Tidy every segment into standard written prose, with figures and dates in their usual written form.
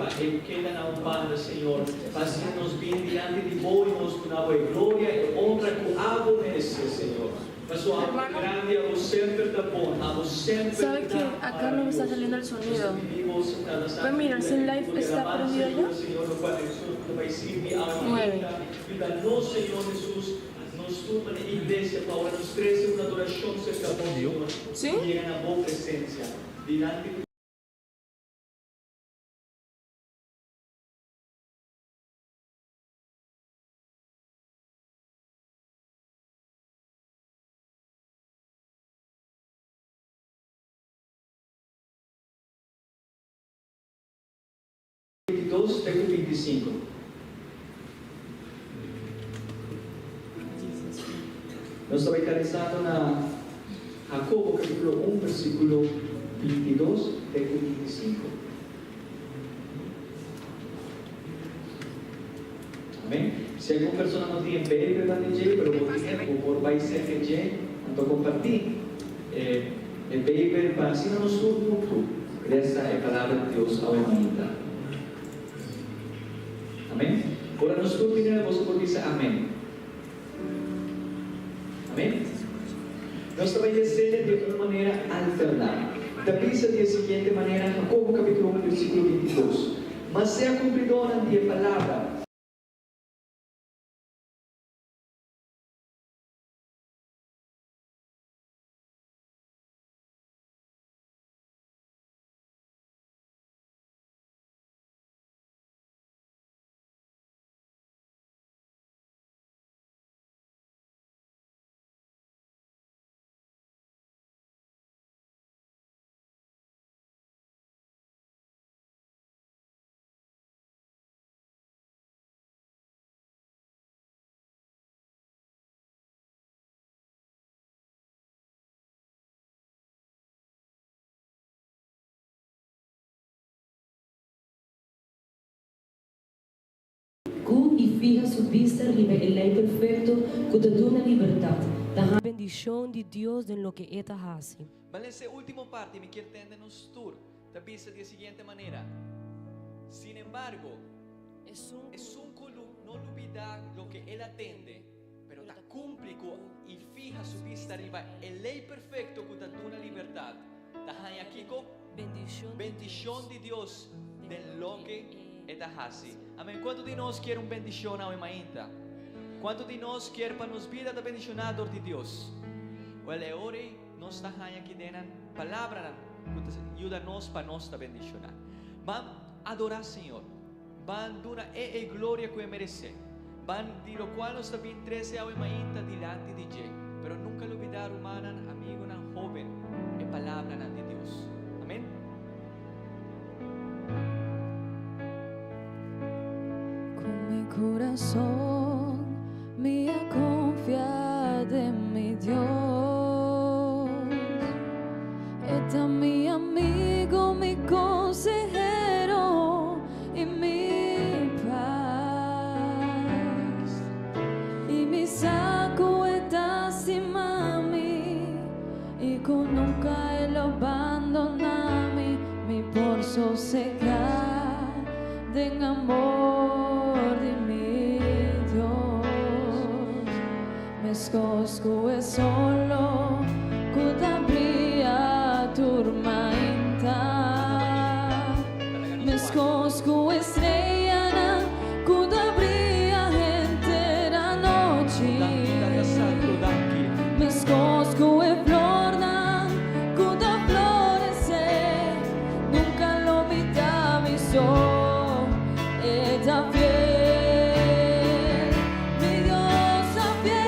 Pai, e queda na Padre, Senhor, fazendo-nos bem diante de vós, nos dona glória e honra que abo merece, Senhor. Paso amo grande, abo sempre da bom, abo sempre. ¿Sabe que acá no me está saliendo el sonido? Pues mira, si el live está prendido ya. 9. No, Senhor Jesus, nos turma na igreja, para nos cresce uma adoração cerca de Senhor. ¿Sí? Llega na boa presença, diante de versículo 25. Nós estamos encarezados na Jacobo capítulo 1, versículo 22, versículo 25. Amém? Se alguma pessoa não tem Bíblia, vai ter, pero por tempo, por vai ser que então compartilhe a Bíblia para assim não nos turno. Essa é a palavra de Deus ao humanidade. Amém? Agora nos turno, você pode dizer amém. Amém? Nós também descemos de uma maneira alternada. Também se diz da seguinte maneira, Jacobo capítulo 1, versículo 22. Mas sea cumplidora de a palavra. E fija sua vista ribe el lei perfeito que te dá liberdade. Da bendição de Deus em lo que esta hace. Mas nessa última parte me quero entender nos tour. Também se diz da seguinte maneira. Sin embargo, es un no olvidar lo que él atende, pero ta cumple y fija su vista arriba el ley perfecto que te da una libertad. Ta aquí con bendición de Dios de lo que está así. Amém. Quanto de nós quer bendição ao imainta? Quanto de nós quer para nos vida da bendicionador de Deus? Well, é hora nós está aqui dentro palavra que ajuda nós para nós da bendicionar. Vamos adorar Senhor. Vamos dar a glória que merece. Vamos dizer o qual nós também 13 ao imainta diante de Deus. Pero nunca olvidar humana, amigo, nan joven, é palavra de Deus. Amém. Corazón, mía confiada en mi Dios, está mi amigo, mi consejero y mi paz, y mi saco está sin mami, y con nunca él abandonami, mi por sosegar de amor de mi Dios. Me escosco es solo cudabria turmainta. Me escosco estrella cudabria entera noche. Me escosco es flor cuda florecer. Nunca lo mitad mi sol. Está fiel, mi Dios está fiel.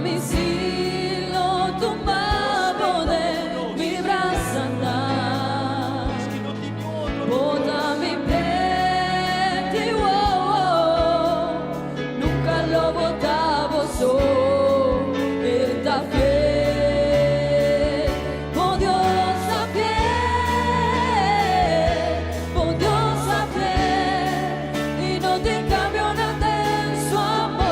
mi silo, tu mano de mi brazo Es que no tiene otro. bota mi peti, oh, oh. Nunca lo botavo solo, está fiel, oh Dios a fiel, oh Dios a fiel, y no te cambio nada en su amor,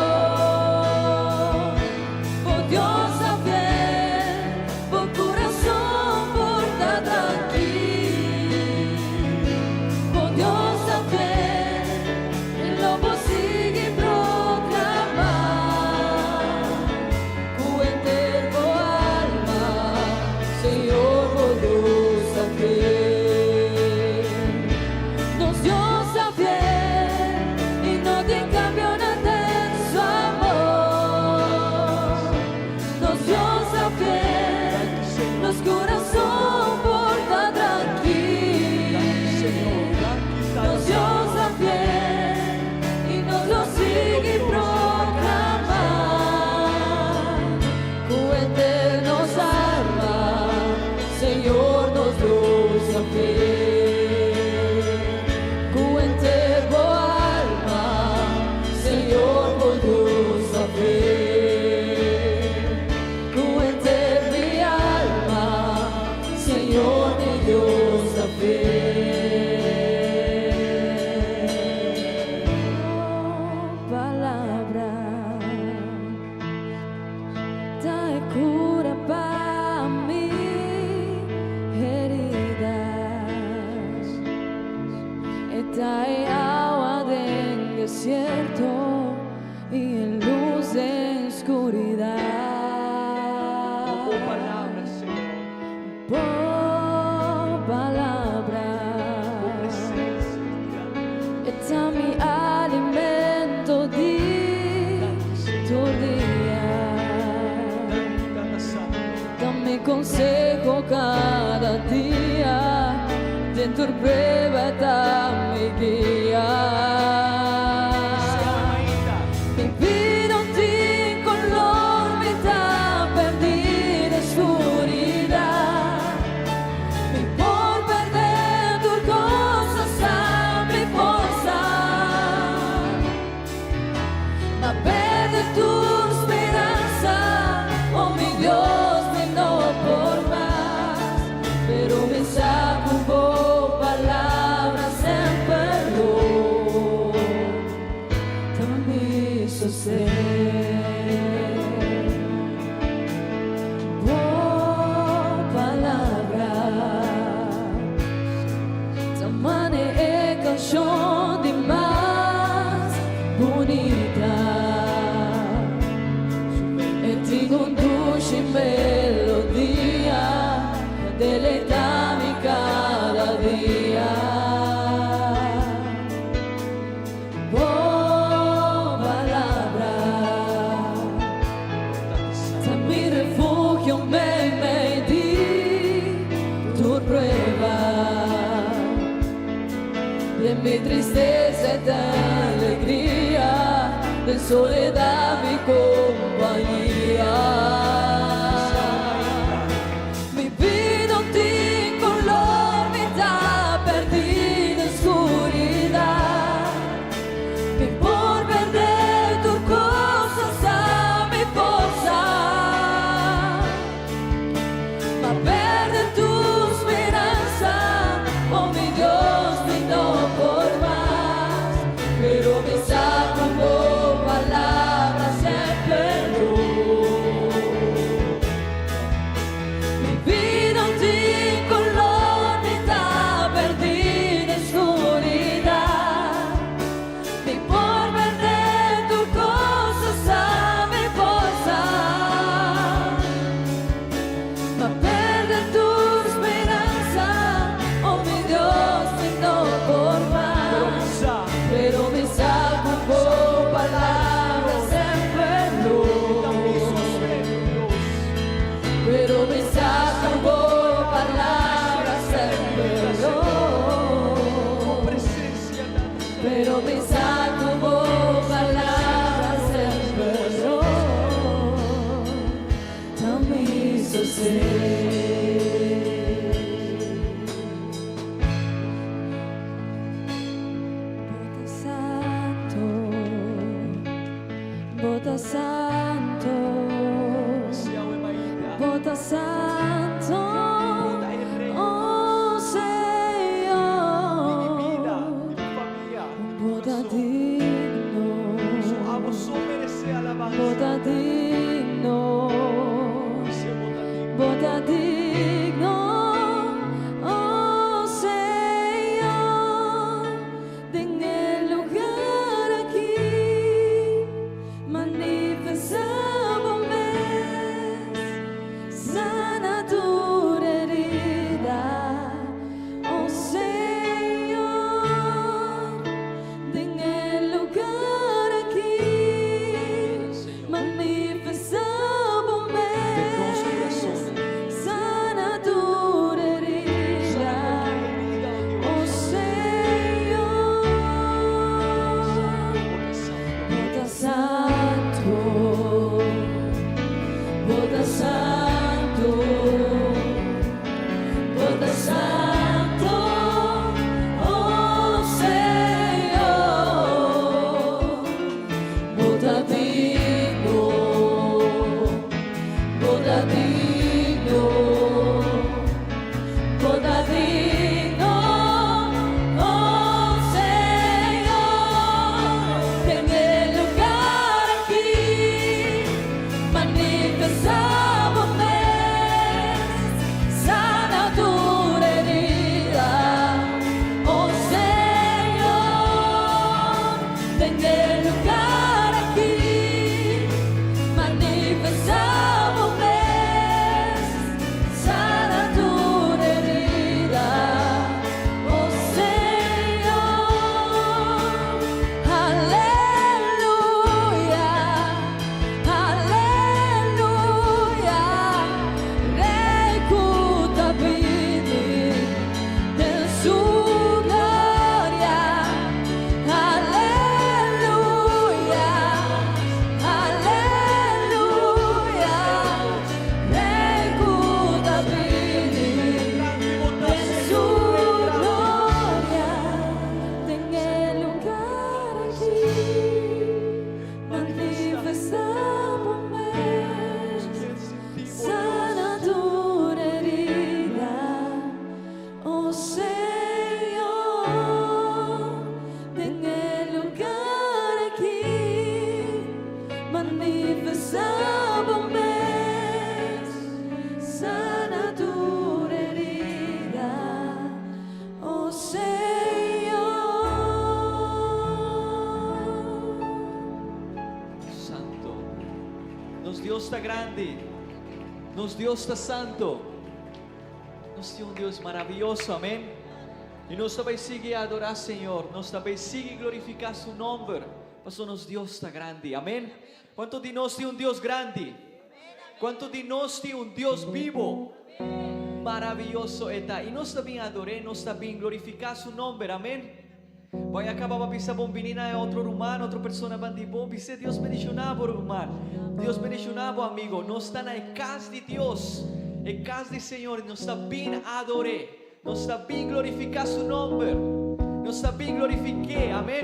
oh Dios a fiel, por corazón porta tranquilo, oh Dios a fiel, el lobo sigue proclamar, tu eterno alma, Señor, oh Dios a fiel, nos Dios a fiel, y no te cambio nada en su amor, nos Dios a fiel, nos corazón porta tranquilo, nos Dios a fiel, y nos lo sigue proclamar, con eternos alma, Señor, nos Dios a fiel, con eterno alma, Señor, nos Dios a fiel, con eterno mi alma, Señor, mi Dios a fiel. Palabra trae cura para mi heridas, trae agua del desierto y en luz en oscuridad. Oh, palabras, Señor. Por palabra Presencia, está mi alimento día todo día. cada sábado. Dame consejo cada día, dentro prueba dame guía. Mi vida en ti color me da perdida oscuridad. Mi por perder tus cosas a mi forza. Ma perde tu esperanza, oh mi Dios, me no por más. Pero me saco palabras en perdón, también sostener. Oh, palabra, tamane e canción de más bonita, e ti conduci melodía, deleitami cada día. Oh, palabra, está mi refugio, me di tu prueba de mi tristeza y de alegría, de soledad mi compañía. Mi vida en ti color me da perdida oscuridad. Mi por perder tus cosas a mi forza. Ma perde tu esperanza, oh mi Dios, mi no por más. Pero me saco palabras Bota Santo, Siamo in Maida. Bota Santo, oh Di mi vida, Señor, di mi famiglia. Bota Lo so. digno, So, amo so merece alabanza. Bota digno, Sia bota digno. Bota digno, oh Señor, en el lugar aquí manifestamos sana tu herida, oh Señor, en el lugar aquí manifestamos De nuestro corazón. sana tu herida, oh Señor, Bota Santo, Bota Santo, Bota Santo, oh Señor, Bota digno, Bota digno, Bota digno, oh Señor, en el lugar aquí manifestamos sana tu herida, oh Señor, en el lugar aquí manifestamos sana tu herida, oh Señor, aleluya, aleluya, recuta vini de su gloria, aleluya, aleluya, recuta vini de su gloria, en el lugar aquí manifestamos sana tu herida, oh Señor, en el lugar aquí manifestamos sana tu herida, oh Señor. Santo. Nos Dios está grande. Nos Dios está santo. Nos Dios un Dios maravilloso. Amén. Y nos também sigue a adorar, Senhor. Nos também sigue glorificar su nombre. Pastor, nos Dios está grande. Amén. ¿Cuánto de nós tem un Dios grande? ¿Cuánto de nós tem un Dios vivo? Maravilloso está. Y nos também adoré, nos também glorificar su nombre. Amén. Vai acabar a pisar bombinina é outro humano, outra pessoa bandi bom, pise Deus bendicionava o humano. Deus bendicionava amigo. Nós está na casa de Deus, é casa do Senhor. Nós está bem adorar, nós está bem glorificar su nome, nós está bem glorificar. Amém.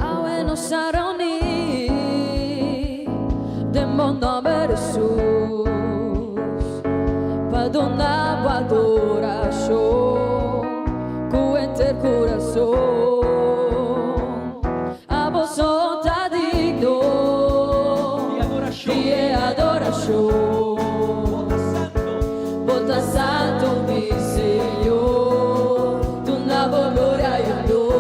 Awe no saroni Demo nome Jesus Padona o adoração Com enter coração A vos tá digno E adoração Bota santo mi Senhor Tu na gloria e honor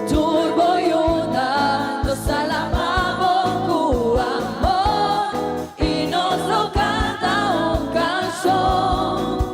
Turbo Yona nos alabamos con amor Y nos lo canta un canción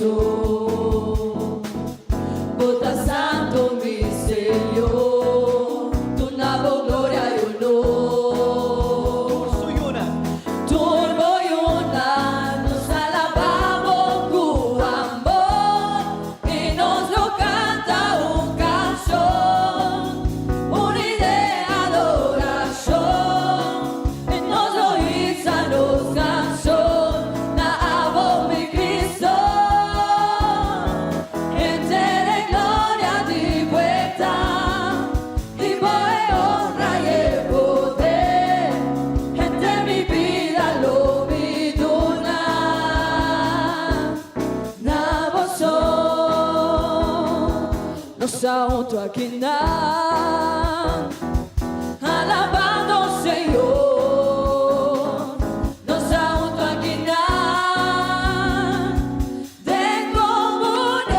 adoración. Bota santo misterio, tu nueva gloria y honor. Turbo y una, nos alabamos con amor y nos lo canta un canción, una idea adoración y nos lo hizo nos canción, na amo mi Cristo, entera gloria di vuelta, y voy honra y poder, entre mi vida lo vi duna, na vosotros, nos auto aquí alabando Señor, nos auto aquí de comunión,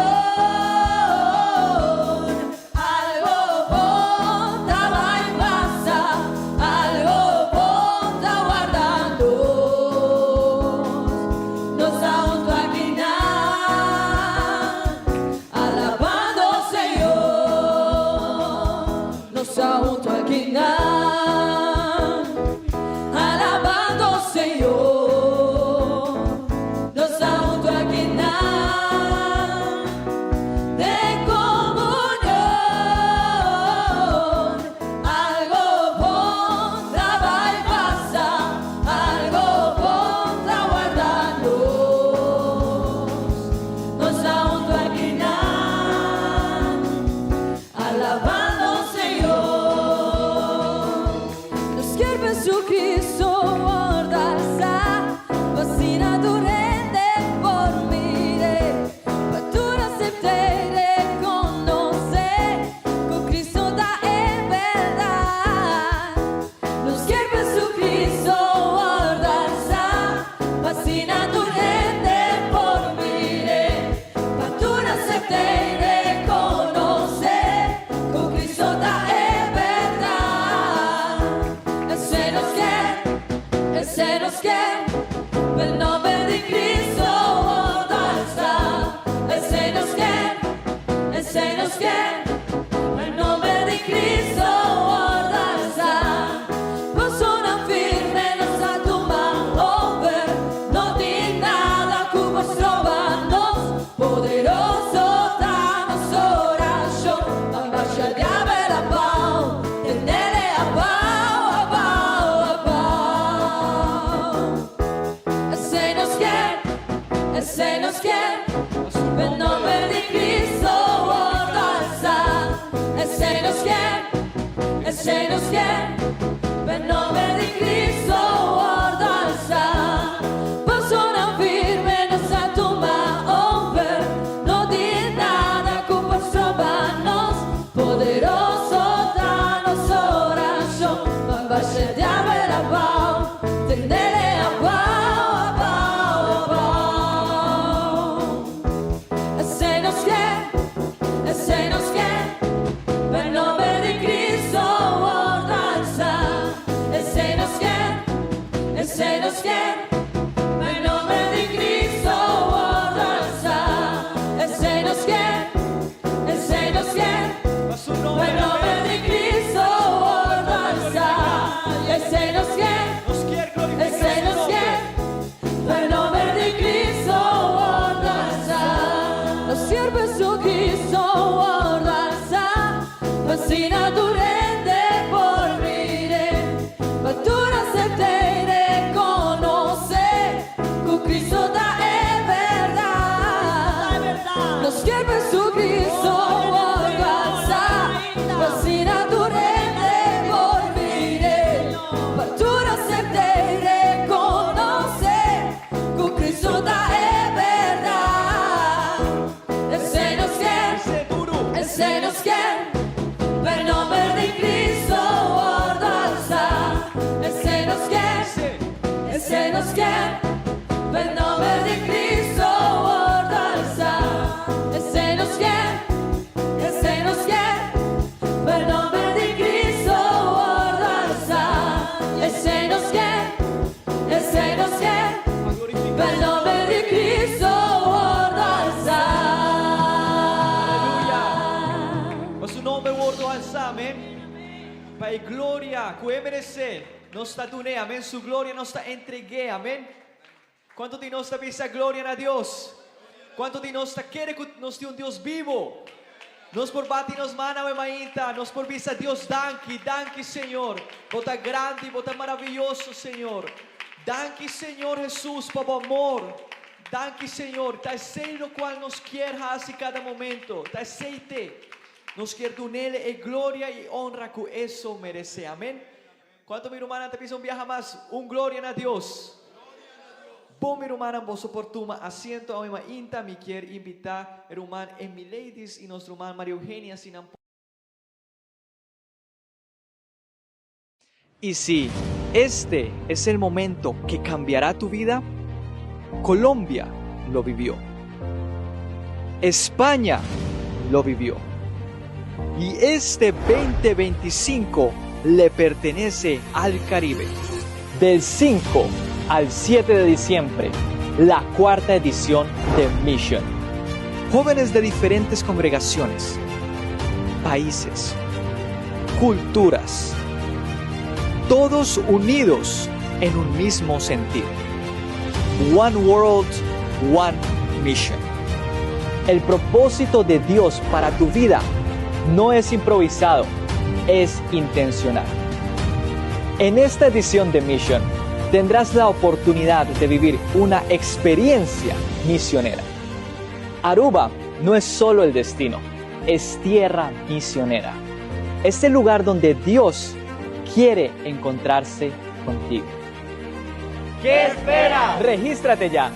algo ponta va y pasa, algo ponta guardando, nos auto aquí alabando Señor, nos auto aquí alabando Señor, nos auto aquí de comunión, algo ponta va y pasa, algo ponta guardando, nos auto aquí alabando Señor. Nos quiere su Cristo guardarsa, vacina durante por mire, patura aceptere conocer, con Cristo da en verdad. Nos quiere su Cristo guardarsa, vacina durante por mire, patura aceptere conocer, con Cristo da en verdad. Ese nos quiere, el nombre de Cristo guardarsa. Ese nos quiere, el nombre de Cristo guardarsa. Persona firme, non sa tumba over, no di nada como trovarnos, poderoso danos oración, abaixa de haber a pau, tenere a pau, a pau, a pau. Ese nos quiere, el nombre de Cristo guardarsa. Ese nos quiere, el nombre de Cristo guardarsa. Persona firme, non sa tumba over, no di nada como trovarnos, poderoso danos oración, abaixa de haber a pau, tenere a pau, a pau, a pau. Ese nos quiere, el nombre de Cristo guardarsa. Ese nos quiere, el nombre de Cristo guardarsa. Ese nos quiere, el nombre de Cristo guardarsa. Ese nos quiere, el nombre de Cristo guardarsa. Nos sirve su Cristo guardarsa, vacina durante por mire, patura aceptere conocer, con Cristo da en verdad. Nos sirve su Cristo guardarsa, vacina durante por mire, patura aceptere conocer, con Cristo da en verdad. Ese nos quiere, el nombre de Cristo guardarsa. Ese nos quiere, el nombre de Cristo guardarsa. Ese nos amén. Pai gloria, que merece, nos está dune, amén, su gloria nos está entregue, amén. Quanto de nós está pisa glória a Deus? Quanto de nós está querer que nós tem Deus vivo? Nós por bate nos mana o mainta, nós por visa Deus danke Senhor. Bota grande, bota maravilhoso Senhor. Danke Senhor Jesus por amor. Danke Senhor, tá sei lo qual nos quer hacer cada momento. Tá aceite. Nos quer do nele e glória e honra que isso merece. Amém. Quanto mi hermana te pisa viaja mais, glória a Deus. Bom, mi hermana, vos soportuma asiento a mi inta, me quiere invitar, hermano Emily Ladies y nuestro hermano María Eugenia Sinan. Y si este es el momento que cambiará tu vida, Colombia lo vivió. España lo vivió. Y este 2025 le pertenece al Caribe. Del 5 al 7 de diciembre, la cuarta edición de Mission. Jóvenes de diferentes congregaciones, países, culturas, todos unidos en un mismo sentir. One World, One Mission. El propósito de Dios para tu vida no es improvisado, es intencional. En esta edición de Mission, tendrás la oportunidad de vivir una experiencia misionera. Aruba no es solo el destino, es tierra misionera. Es el lugar donde Dios quiere encontrarse contigo. ¿Qué esperas? Regístrate ya.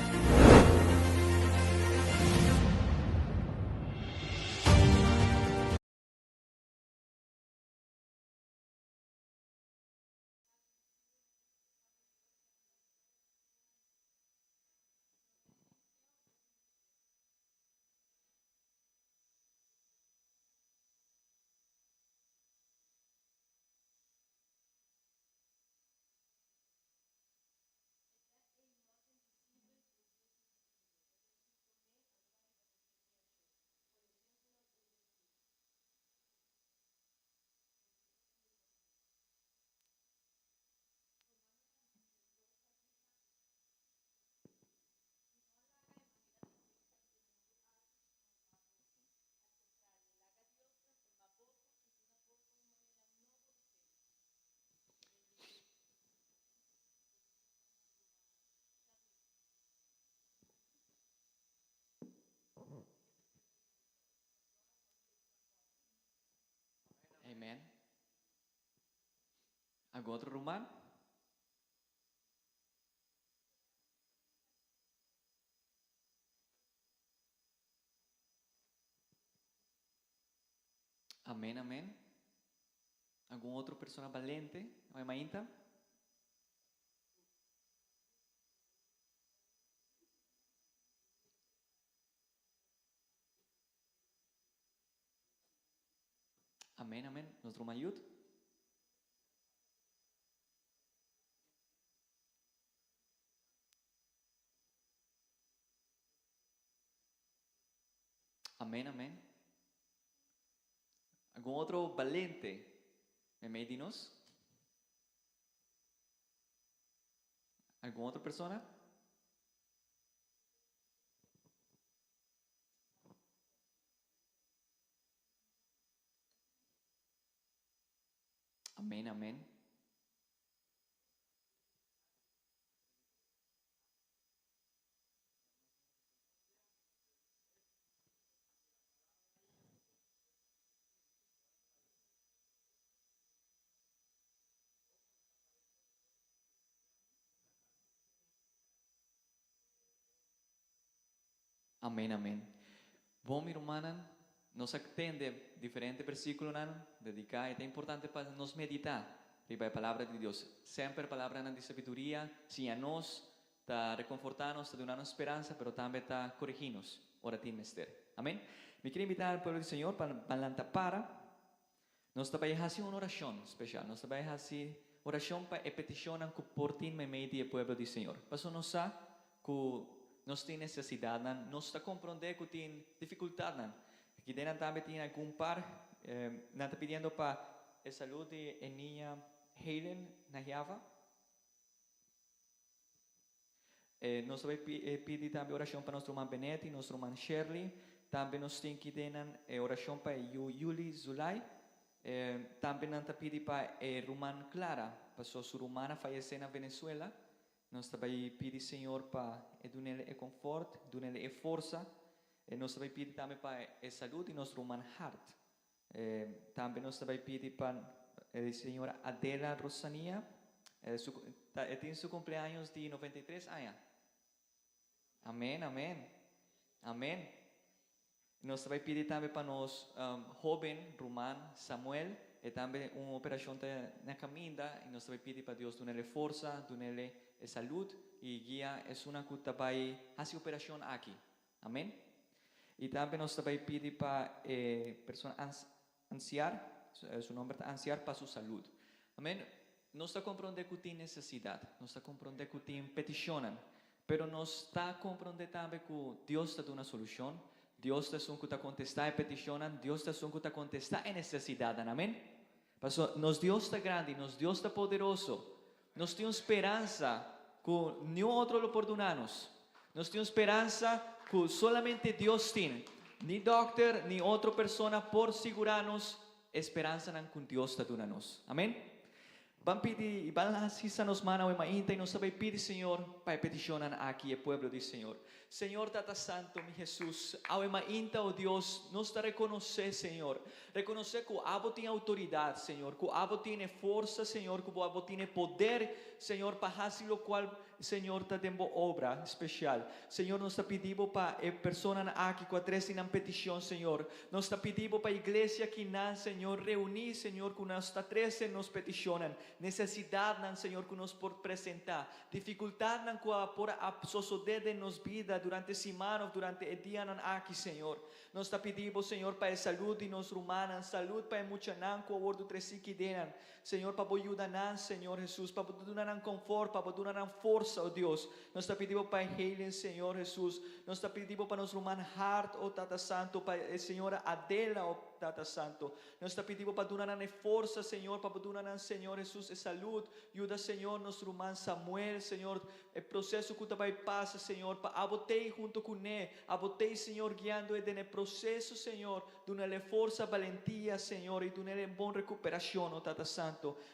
Amén. ¿Algún otro rumán? Amén, amén. ¿Algún otro persona valiente? ¿O mainta? Amén, amén. Nuestro mayut. Amén, amén. ¿Algún otro valiente? ¿Me medinos? ¿Alguna otra persona? Amén, amén. Amém, amém. Bom, minha irmã, nos atende diferentes versículos, dedicar, é importante para nos meditar a palavra de Deus. Sempre a palavra de sabedoria, sim, a nós, está reconfortando-nos, está dando esperança, mas também está corrigindo-nos, ora tem mister. Amém? Me queria invitar ao povo do Senhor para lantar nós também fazemos uma oração especial, nós também fazemos oração para petição que por ti me meio do povo do Senhor. Mas nós sabemos que nós temos necessidade, nós está compreendendo que tem dificuldade, Quieren también tiene algún par, nada pidiendo para el salud de la niña Helen Najava. Nós vai pedir também oração para nosso irmão Benetti, nosso irmão Shirley. Também nós temos que dar oração para Yuli Zulay. Também nós pedimos para a irmã Clara, para sua irmã faleceu na Venezuela. Nós também pedimos, Senhor, para dar-lhe conforto, dar-lhe força. Nós também pedimos também para a saúde de nosso irmão Hart. Também nós também pedimos para a senhora Adela Rosania. Tem seu cumpleaños de 93 anos. Amém, amém, amém. Nós também pedimos também para nós jovem Román Samuel, e também uma operação na caminha, e nós também pedimos para Deus dar-lhe força, dar-lhe saúde e guia. É uma que vai fazer operação aqui. Amém. E também nós também pedimos para a pessoa anciar, seu nome é anciar para sua saúde. Amém. Nós está compreendendo que tem necessidade, nós está compreendendo que tem peticionam, pero nós está compreendendo também que Deus está dando uma solução. Deus está sendo que está contestando a peticionam, Deus está sendo que está contestando a necessidade, amém? Pastor, nos Deus está grande, nos Deus está poderoso, nós temos esperança que nenhum outro lo perdonamos, nós temos esperança que solamente Deus tem, nem doctor, nem outra pessoa por segurarnos, esperança não que Deus está dando, amém? Vamos pedir, vamos assistir nos manos e mainta e nós também pedir, Senhor, para peticionar aqui o povo do Senhor. Senhor, Tata Santo, meu Jesus, ao mainta, oh Deus, nós te reconhecer, Senhor. Reconhecer que o Abo tem autoridade, Senhor, que o Abo tem força, Senhor, que o Abo tem poder, Senhor, para fazer o qual, Senhor, te dando obra especial. Senhor, nós te pedimos para a pessoa aqui que atrás na petição, Senhor. Nós te pedimos para a igreja que não, Senhor, reunir, Senhor, que nós atrás nos peticionam. Necessidade, não, Senhor, que nós por apresentar. Dificuldade, não, que por suceder em nossa vida durante a semana, durante o dia, não, aqui, Senhor. Nós te pedimos, Senhor, para a saúde de nossa irmã, saúde para a muita não, que o ordo treci que deram. Senhor, para ajudar, Senhor Jesus, para dar conforto, para dar força, oh Deus. Nós te pedimos para Helen, Senhor Jesus. Nós te pedimos para nosso irmão Hart, oh Tata Santo, para a senhora Adela, oh Tata Santo. Nós te pedimos para dar força, Senhor, para dar, Senhor Jesus, e saúde. Ajuda, Senhor, nosso irmão Samuel, Senhor, o processo que vai passar, Senhor, para abotei junto com ele, abotei, Senhor, guiando ele no processo, Senhor, dando-lhe força, valentia, Senhor, e dando-lhe boa recuperação, oh Tata Santo.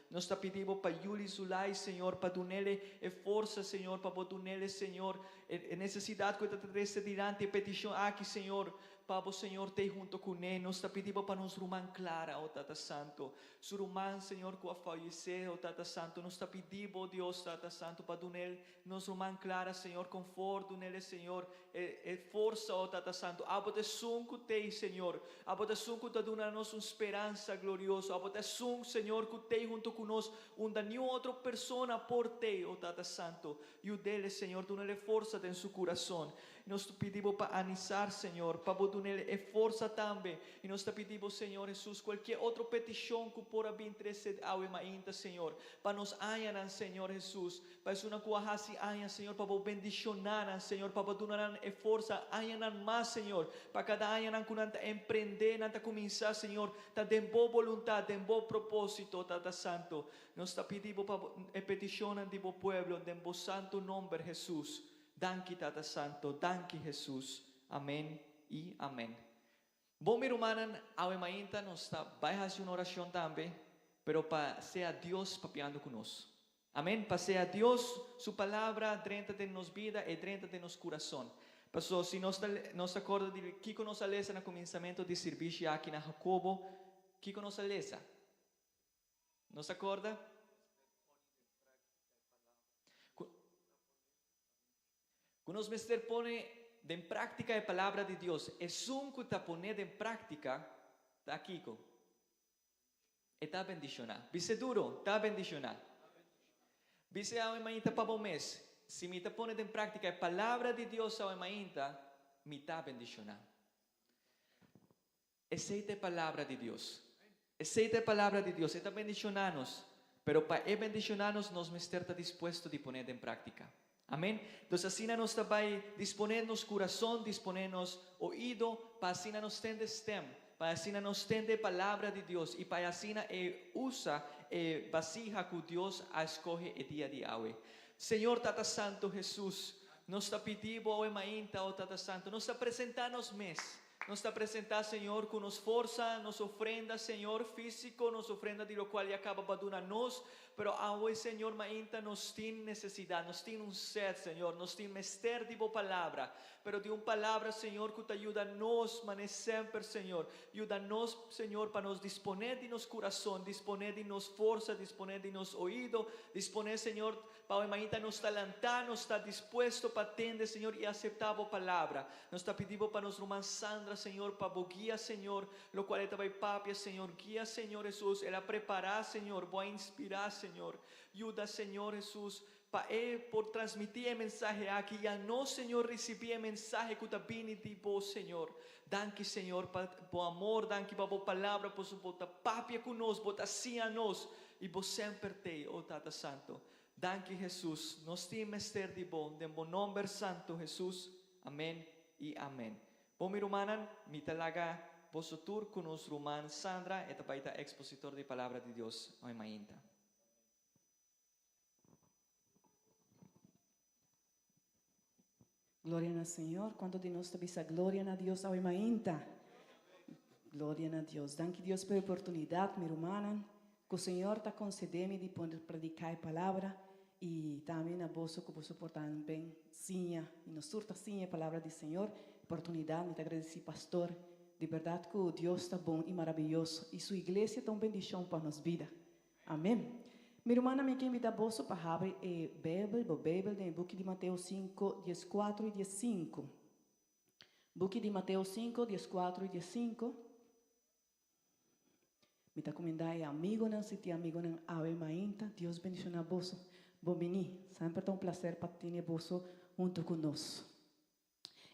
Nós te pedimos para Yuli Zulay, Senhor, para dar-lhe força, Senhor, para dar-lhe, Senhor, a necessidade que está trazendo diante a petição aqui, Senhor, para o Senhor ter junto com ele. Nós te pedimos para nosso irmão Clara, oh Tata Santo, seu irmão, Senhor, que faleceu, oh Tata Santo. Nós te pedimos, oh Deus, Tata Santo, para dar-lhe nosso irmão Clara, Senhor, conforto, dar-lhe, Senhor, força, oh Tata Santo. Abotação que tem, Senhor, abotação que te dá-nos uma esperança gloriosa, abotação, Senhor, que tem junto conosco, onde nenhuma outra pessoa por ti, oh Tata Santo. E o dele, Senhor, dá-lhe força em seu coração. Nós te pedimos para anisar, Senhor, para dar-lhe força também. E nós te pedimos, Senhor Jesus, qualquer outra petição que por vir interesse ao ainda, Senhor, para nos añanar, Senhor Jesus, para isso na tua raça aña, Senhor, para bendicionar, Senhor, para dar força, añanar mais, Senhor, para cada añanar que nanta empreender, nanta começar, Senhor, tá de boa vontade, de bom propósito, Tata Santo. Nós te pedimos para a petição do meu povo, de bom santo nome, Jesus. Danke, Tata Santo, danke, Jesus. Amém e amém. Bom, meu irmão, ao mainta nós vai fazer uma oração também, pero para ser Deus papiando conosco. Amém? Para ser Deus, sua palavra dentro de nossa vida e dentro de nosso coração. Pastor, se nós acorda de que nós lemos no começamento de serviço aqui na Jacobo, que nós lemos? Nos acorda? Quando os mestres põem em prática a palavra de Deus, é um que está pondo em prática, está aqui. Está bendicionado. Vise duro, está bendicionado. Vise ao mainta para o mês. Se me está pondo em prática a palavra de Deus ao mainta, me está bendicionado. Aceita a palavra de Deus. Aceita a palavra de Deus. Está bendicionando-nos. Pero para bendicionar-nos, nós mestres está disposto de poner em prática. Amén. Entonces así nos vai disponernos corazón, disponernos oído, para así nos tende stem, para así nos tende palabra de Dios y para así usa vasija que Dios escoge el día de hoy. Señor Tata Santo Jesús, nos está pidiendo hoy mainta, oh Tata Santo, nos está presentando mes. Nos está presentando, Señor, con nos força, nos ofrenda, Señor, físico, nos ofrenda de lo cual ya acaba baduna-nos, pero hoy, Señor, mainta nos tiene necesidad, nos tiene un sed, Señor, nos tiene mester de boa palavra, pero de una palabra, Señor, que te ayuda a nos, mané sempre, Señor, ayuda a nos, Señor, para nos disponer de nos corazón, disponer de nos força, disponer de nos oído, disponer, Señor, para hoy, mainta nos talentar, nos está dispuesto para atender, Señor, y aceptar a palabra, nos está pidiendo para nos román Sandra, Señor, para vos guía, Señor, lo cual te va a papia, Señor, guía, Señor Jesús, ela preparar, Señor, voy a inspirar, Señor, ayuda, Señor Jesús, para por transmitir el mensaje aquí, ya no, Señor, recibir el mensaje que te viene de vos, Señor, danke, Señor, por amor, danke por vos palabra, por su bota papia con nos, bota assim a nos, y vos siempre te, oh Tata Santo, danke, Jesús, nos tiene mester de bom nombre santo, Jesús, amén y amén. Bom rumanan, mi talaga vosotur con nos ruman Sandra, eta baita expositor de palabra de Dios, hoy mainta. Gloria al Señor. Quanto de nós tabisa glória a Deus ao mainta. Glória a Deus. Danke Deus pela oportunidade, minha irmã, que o Senhor está concedendo de poder predicar a palavra e também a vosso que você portar bem, sim, e nos surta sim a palavra do Senhor. Oportunidade, me agradecer, pastor. De verdade que o Deus está bom e maravilhoso e sua igreja é uma bendição para nossa vida. Amém. Minha irmã, me quer invitar você para abrir a Bíblia, no book de Mateus 5, 14 e 15. Book de Mateus 5, 14 e 15. Me está comendando amigo, não se tem amigo, não ave mainta. Deus bendicione a você. Bom venir. Sempre é um prazer para ter você junto conosco.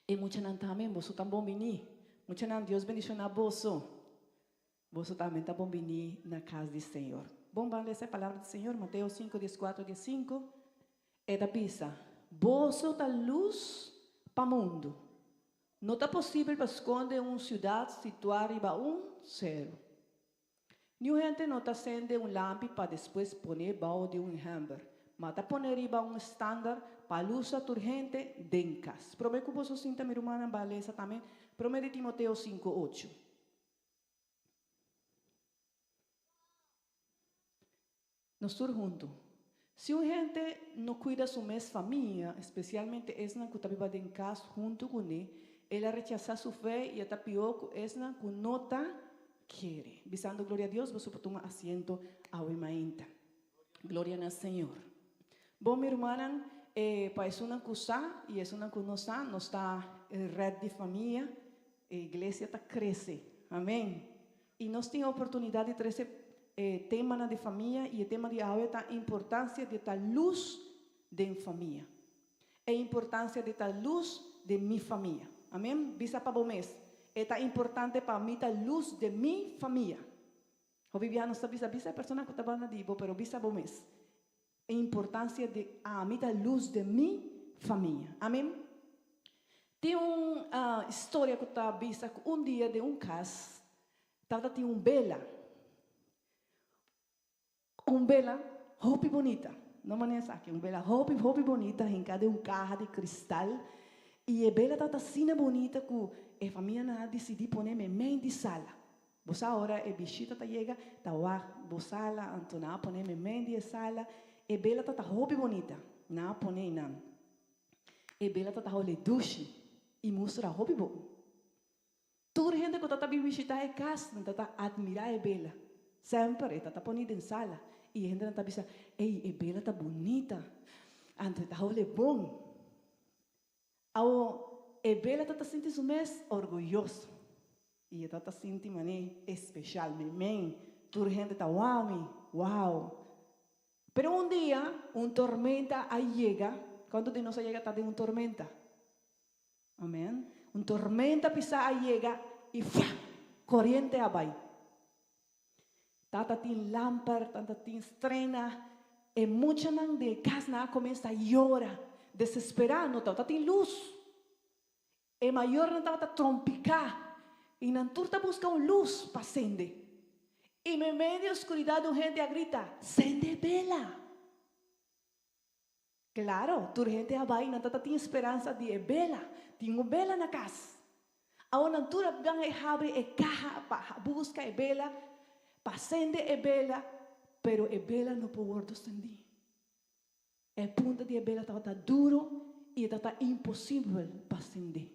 E muitos não também, você também bom venir. Muitos não, Deus bendicione a você. Você também está bom venir na casa do Senhor. Vamos ler essa palavra do Senhor, Mateus 5, 14 e 15. É da pisa. Você está luz para o mundo. Não está possível para esconder uma cidade situada em céu. Nenhuma gente não está acende lâmpada para depois pôr baixo de hammer. Mas está poner um estándar para a luz urgente dentro casa. Prometo que você sinta, minha irmã, vai ler essa também. Prometo Timoteo 5, 8. Nós estamos juntos. Se uma gente não cuida da sua família, especialmente essa que está vivendo em casa junto com ele, ela rechaça sua fé e está pior que essa que não está quer. Visando glória a Deus, você pode tomar assento ao mainta. Glória ao Senhor. Bom, minha irmã, para isso não custa e isso não conosco, nós está em rede de família, a igreja está crescendo. Amém. E nós temos a oportunidade de trazer tema de família e o tema de hoje é a importância de ter luz de família. A importância de ter luz de minha família. Amém? Bisa para o mês. É importante para mim ter luz de minha família. O Viviano está bisa a pessoa que está falando de mas bisa para o mês. A importância de mim ter luz de minha família. Amém? Tem uma história que está bisa que dia de caso tinha bela. Bela roupa bonita, não maneira aqui, bela roupa bonita em cada carro de cristal e a bela está assim bonita que a família não decidiu pôr meio de sala. Você agora a bichita tá chega, tá lá, você sala, então não pôr meio de sala, a bela está roupa bonita, não pôr não. A bela está olhando duche e mostra roupa boa. Toda gente que está visitar a casa, está admirar a bela. Sempre está ponida em sala. E a gente está pensando, ei, a bela está bonita. Então está olhando bom. A bela está sentindo mais orgulhoso. E está sentindo maneira especial. Amém. Toda a gente está, uau. Pero dia, tormenta chega. Quando de nós chega, está de tormenta. Amém. Tormenta pisa chega e corrente abaixo. Tata tem lâmpada, tata tem estrena, e muitos de casa começa a chorar. desesperado, no está sin luz. El mayor no está trompicar. Y Nanturta busca una luz para acender. Y en medio de oscuridad, gente grita, "Sende vela". Claro, tu gente vai não tá tem esperança de vela, tem uma vela na casa. A Nantura van a abrir a caja para buscar a vela, para acender a vela, pero a vela não pode acender. A ponta de a vela está duro e está impossível para acender.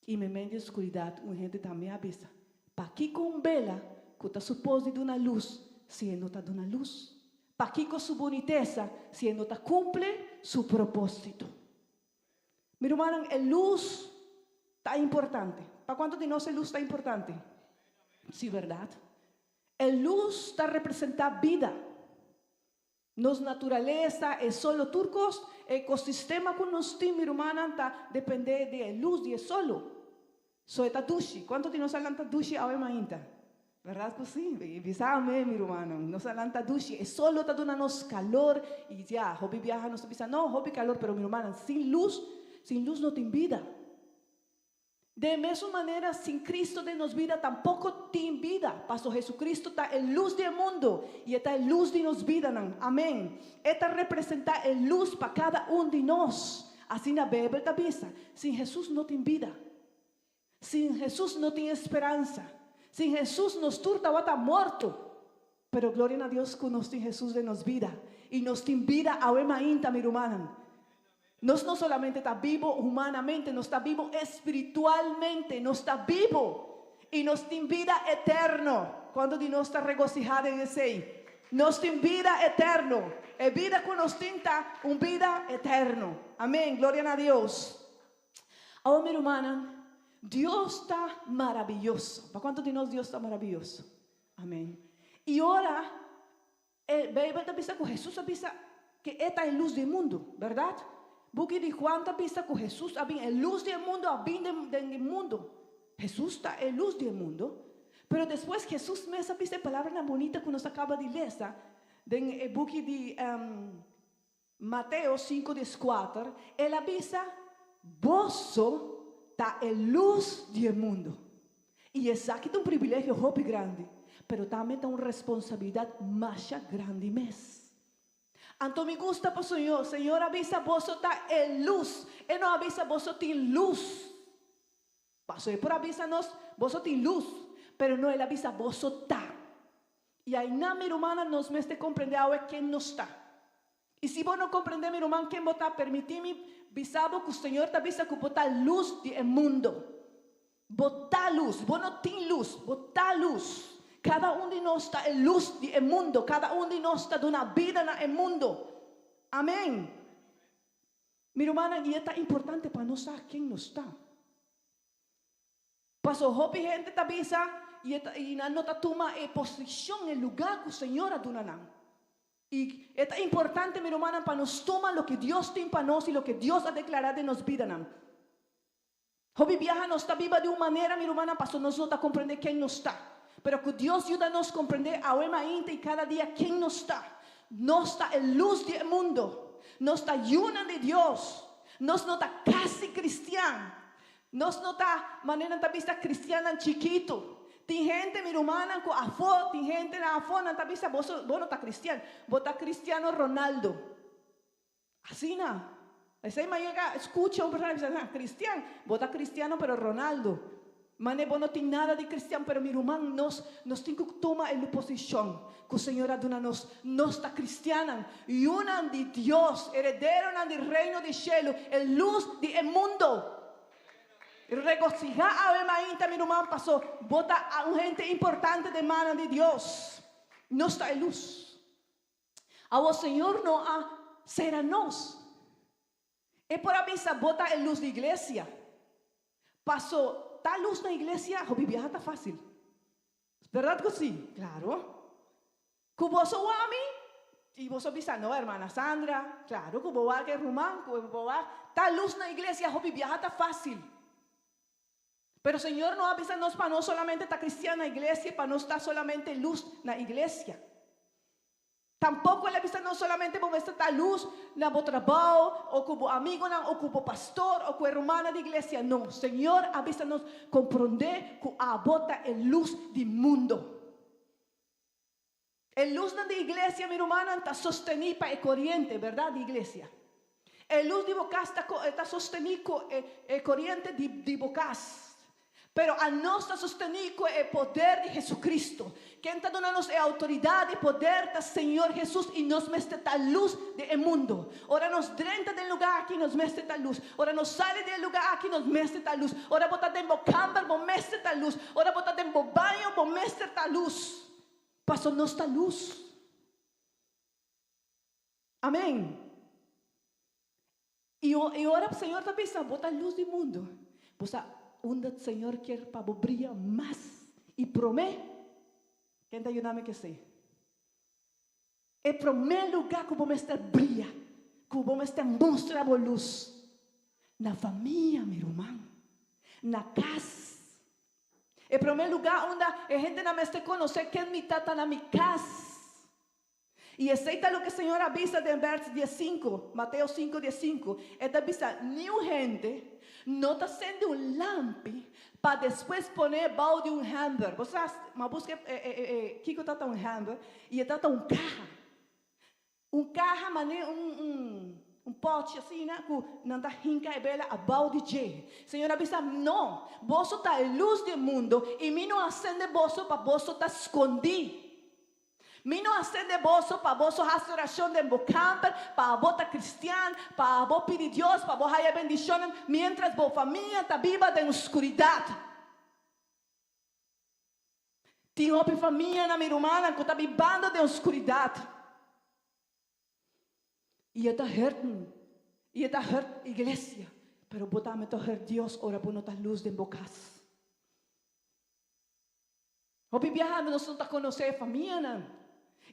E em meio de escuridão, uma gente também avisa, para que com vela que está suposto de uma luz, se não está de uma luz. Para que com sua boniteza, se não está cumpre seu propósito. Meu irmão, a luz está importante. Para quanto de nós a luz está importante? Sim, verdade? A luz está representando vida. Nos natureza, é solo turcos, ecosistema que nós temos, meu irmão, está depende de luz e é solo. Só está duche. Quanto de nós falamos duche a ainda? Verdade que sim? Visame, meu irmão. Nós falamos duche. É solo está dando-nos calor e já, hobby viaja, nós pensamos, não, hobby calor, pero meu irmão, sem luz não tem vida. De mesma maneira, sem Cristo de nos vida, tampouco tem vida. Pastor Jesucristo está a luz do mundo e está a luz de nos vida. Amém. Esta representa a luz para cada de nós. Assim na Bíblia está vista. Sem Jesus não tem vida. Sem Jesus não tem esperança. Sem Jesus nos turta ou está morto. Pero glória a Deus que nos tem Jesus de nos vida. E nos tem vida a ainda, meu irmão. Nós não solamente está vivo humanamente, nós está vivo espiritualmente, nós está vivo e nós tem vida eterna. Quando de nós está regocijado em esse, nós tem vida eterna. É vida que nós tem uma vida eterna. Amém. Glória a Deus. Agora, meu irmão, Deus está maravilhoso. ¿Para quanto de nós Deus está maravilhoso? Amém. E ora, a Bíblia avisa que Jesus avisa que esta é a luz do mundo, verdade? Porque de Juan vista que Jesus había en luz del mundo, había del mundo. Jesús está en luz del mundo. Pero después Jesús me viste palabra bonita que nos acaba de leer. En el buque de Mateo 5:4. Él avisa, vos está en luz del mundo. Y es aquí un privilegio muy grande. Pero también está una responsabilidad más grande más. Então me gusta para o Senhor. O Senhor avisa vos está em luz. Ele não avisa vos tem luz. Pastor, por avisa-nos vos tem luz. Pero não ele avisa vos está. E aí na minha irmã nos mete compreender algo quem não está. E se vos não compreender minha irmã quem vos está, permite-me avisar que o Senhor te avisa que vos está luz do mundo. Vos está luz. Vos não tem luz. Vos está luz. Cada de nós está em luz do mundo. Cada de nós está dando vida no mundo. Amém. Minha irmã, e é importante para nós saber quem nós está. Pastor, hope gente está avisa e não está toma a posição, o lugar que o Senhor ha dado. E é importante, minha irmã, para nós tomar o que Deus tem para nós e o que Deus ha declarado em nossa vida. Hope viaja não está viva de uma maneira, minha irmã, pastor, nós não está compreendendo quem nós está. Pero que Dios ayuda a nos comprender a ainda y cada día quién nos está. Nos está en luz del mundo. Nos está ayuna de Dios. Nos no está casi cristiano. Nos no está manera de vista cristiana chiquito. Tem gente, mi hermana, con afo. Tem gente na afo, na vista, vos no está cristiano. Vos está cristiano Ronaldo. Así no. Ese me llega, escucha un persona y dice, cristiano. Vos está cristiano, pero Ronaldo. Mane, vos não tem nada de cristiano, pero meu irmão, nós temos que tomar a posição que o Senhor ha dado a nós. Nós está cristiana e uma de Deus, heredero do reino de cielo, a luz do mundo. Regocijar a ainda, meu irmão, passou, bota a gente importante de mano de Deus. Nós está a luz. O Senhor não ha será nós. É por avisar, bota a luz da igreja. Passou. Está luz na igreja, o viajar está fácil. ¿Verdad que sí? Claro. Que vos sos homem, e vos avisa, no, hermana Sandra, claro, que vos que es román, que vos está luz na igreja, o viajar está fácil. Pero o Senhor não avisa-nos para não solamente estar cristiano na igreja, para não estar solamente luz na igreja. Tampouco ele avisa não solamente para mostrar a luz na bo trabalho, ou como amigo, ou como pastor, ou como irmã da igreja. Não, Senhor avisa-nos compreender que a bota é luz do mundo. A luz da igreja, minha irmã, está sostenida para a corrente, verdade, igreja? A luz de bocas está sostenida com a corrente de bocas. Pero a nós está sostenido com o poder de Jesucristo. Quem está dando a autoridade e poder do Senhor Jesus e nos mete a luz do mundo. Ora nos dentro do lugar aqui nos mete a luz. Ora nos sai do lugar aqui nos mete a luz. Ora bota dentro do câmara, vos mete a luz. Ora bota dentro do banho, vos mete a luz. Passou nossa luz. Amém. E ora o Senhor está pensando, bota a luz do mundo. Bota onde o Senhor quer para brilhar mais. E promete, quem está ajudando que sei? É o primeiro lugar que vamos estar brilha, que vamos estar mostrar a luz. Na família, meu irmão. Na casa. É o primeiro lugar onde a gente não vai conhecer quem me está na minha casa. E aceita o que o Senhor avisa em verso 15, Mateus 5, 15. Ele avisa, nenhuma gente não está sendo lampe para depois poner baú de hamburger. Você busca, Kiko está hamburger e está caja. Caja, pote assim, né? Que não está rinca e bela a baú de gel. O Senhor avisa, não. Você está a luz do mundo e me não acende você para você estar escondido. Mino acende vosso para vosso restauração de campo, para vota cristiana, para vos pedir Deus, para vos haya bendiciones, mientras vos familia está viva de oscuridad. Tem uma família na minha irmã que está vivendo de oscuridade. E está hurting, e está hurt igreja, pero botamos a hurt Deus, ora por nossa luz de bocas. Hoje viajando, nós não está conhecendo a família.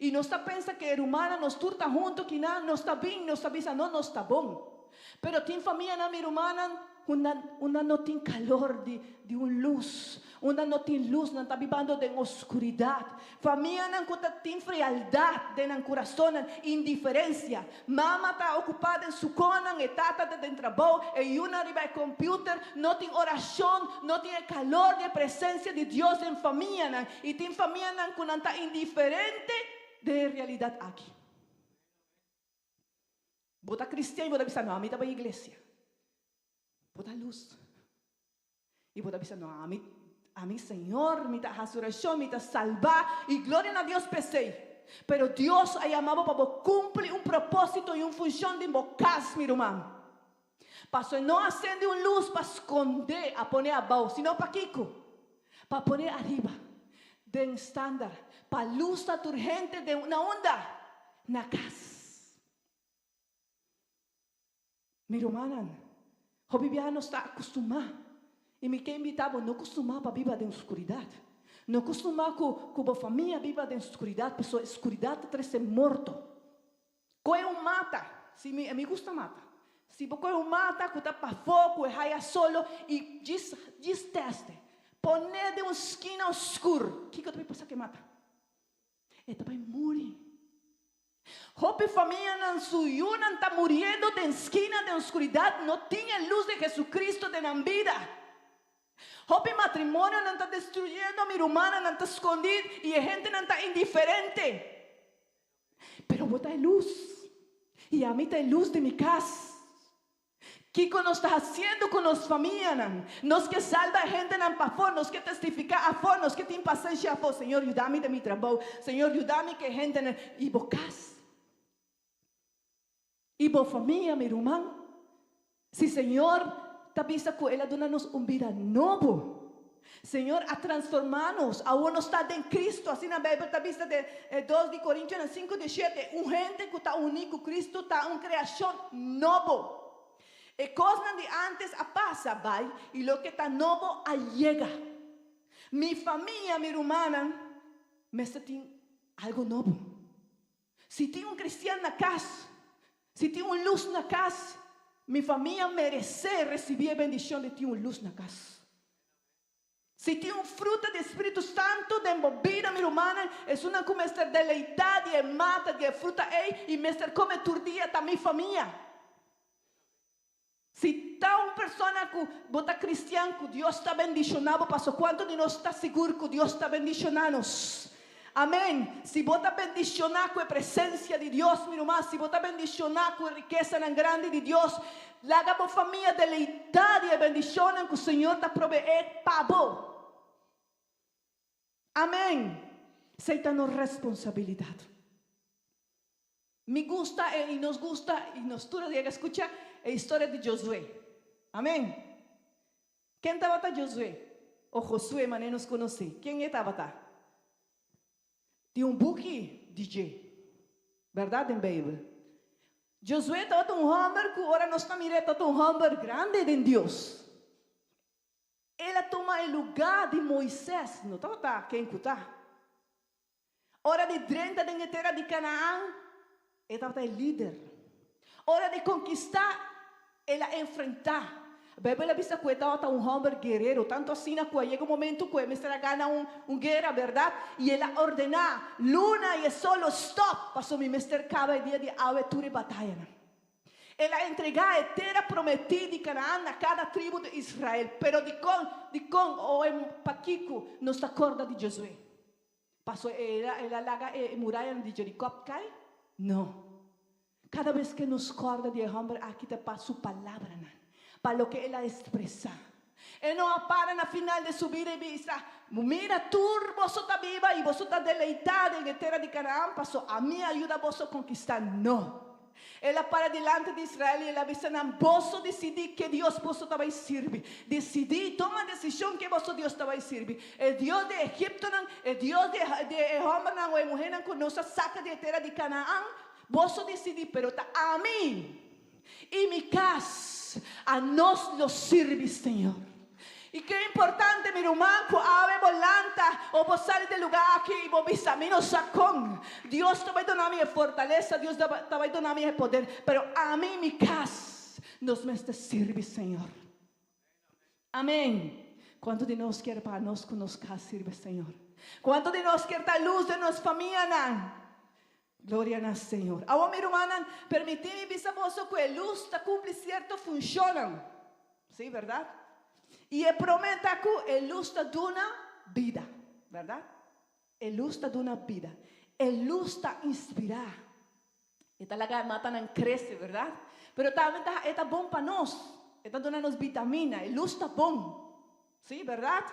E nós está pensando que a irmã nos turta junto, que não está bem, nós avisa, não está bom. Pero tem família na minha irmã, onde não tem calor de luz, onde não tem luz, não está vivendo de oscuridade. Família que tem frialdade no coração, indiferença. Mama está ocupada em sua cona, e tata está em trabalho, e uma arriba ao computer, não tem oração, não tem calor de presença de Deus em família. E tem família que não está indiferente de realidade aqui. Bota cristiano e bota avisar, não, a mim está para a igreja. Bota luz. E bota avisar, não, a mim Senhor, me está restauração, me está salvar. E glória a Deus pensei. Pero Deus é chamado para cumprir propósito e função de casa, meu irmão. Para não acender luz para esconder, a poner abaixo, senão para Kiko. Para poner arriba, de estándar. Para a luz da urgente de uma onda na casa. Meu irmão, o bebê não está acostumado. E me quer invitar, não acostumar para viver de escuridade. Não acostumar com a família viva de escuridade, porque a escuridade traz morto. Coe mata, se me gusta mata. Se você mata, que está para fogo, é solo, e diz teste. Pone de uma esquina escura. O que vai passar que mata? Ele vai morrer. Hope família não suyuna está morrendo de esquina de oscuridade, não tinha luz de Jesucristo de na vida. Hope matrimônio não está destruindo, minha irmã não está escondido e a gente não está indiferente. Pero bota luz. E a mim tem luz de minha casa. Que nos está fazendo com nossa família? Nós que salva a gente não para fora, nós que testificar a fora, nós que tem paciência a fora. Senhor, ajuda-me de meu trabalho. Senhor, ajuda-me que a gente não... E boa casa. E boa família, meu irmão. Se Senhor está vista que Ele dá-nos vida novo. Senhor, a transformar-nos. A uno está em Cristo. Assim na Bíblia está vista de 2 de Coríntios 5, 17. Gente que está unido com Cristo está uma criação nova. E coisas de antes a passa, vai, e lo que está novo llega. Mi família, minha irmã, me tem algo novo. Se tem cristiano na casa, se tem luz na casa, minha família merece receber a bendição de ter luz na casa. Si tiene un fruto del Espíritu Santo dentro vida, mi hermana, es una como esta deleitad y mata de fruta y me come turdia a mi familia. Si está una persona que bota cristiano, que Dios está bendicionado, paso cuánto de nos está seguro que Dios está bendicionando. Amén. Si vos estás bendicionado con la presencia de Dios, mi hermano, si vos estás bendicionado con la riqueza tan grande de Dios, la haga por familia deleitada y bendición que el Señor te provee para vos. Amén. Aceita-nos responsabilidad. Me gusta y nos toda día escucha la historia de Josué. Amén. ¿Quién estaba Josué? O Josué, mané nos conocí. ¿Quién estaba? De un buque DJ. Verdade, baby? Josué estava um homem que agora nós estamos mirando um homem grande em Deus. Ele toma o lugar de Moisés. Não está quem está? Hora de 30 de terra de Canaã, ele estava líder. Hora de conquistar, ele enfrentar. A Bíblia diz que estava um homem guerreiro, tanto assim que chega um momento que ele gana guerra, verdade? E ele ordena, luna e sol, stop, para o mestre cada dia de aventura e batalha. Ele entrega a terra prometida de Canaã a cada tribo de Israel, pero de con ou em Paquico, não se acorda de Josué. Passou ela laga a muralha de Jericó, cai? Não. Cada vez que nos acorda de homem, aqui te passa sua palavra, para lo que ela expresa. Ele não para na final de subir e diz, mira, vos está viva e vos está deleitada em terra de Canaã, passou a minha ajuda vos a conquistar. Não. Ela para diante de Israel e ela diz, vos decidir que Deus vos vai servir. Decidir, toma a decisão que vos Deus vai servir. O Deus de Egipto, o Deus de homem ou mulher que nos saca de terra de Canaã, vos decidir, pero a mim e mi casa, a nós los sirve, Senhor. E que é importante, meu irmão, que ave volanta, ou você sai do lugar aqui e você diz, a mim não sacou. Deus te vai dar minha fortaleza, Deus te vai dar meu poder, pero a mim, mi casa, nos mestre sirve, Senhor. Amém. Quanto de nós quer para nós que nos casa sirve, Senhor? Quanto de nós quer dar luz de nossa família? Glória a Senhor. Agora, meu irmão, permite-me dizer que a luz cumpre certa função. Sim, verdade? E promete que a luz te dá vida, verdade? A luz te dá vida. A luz te inspira. E talaga mata não cresce, verdade? Mas também é bom para nós. Está dando-nos vitamina. A luz está bom. Sim, verdade?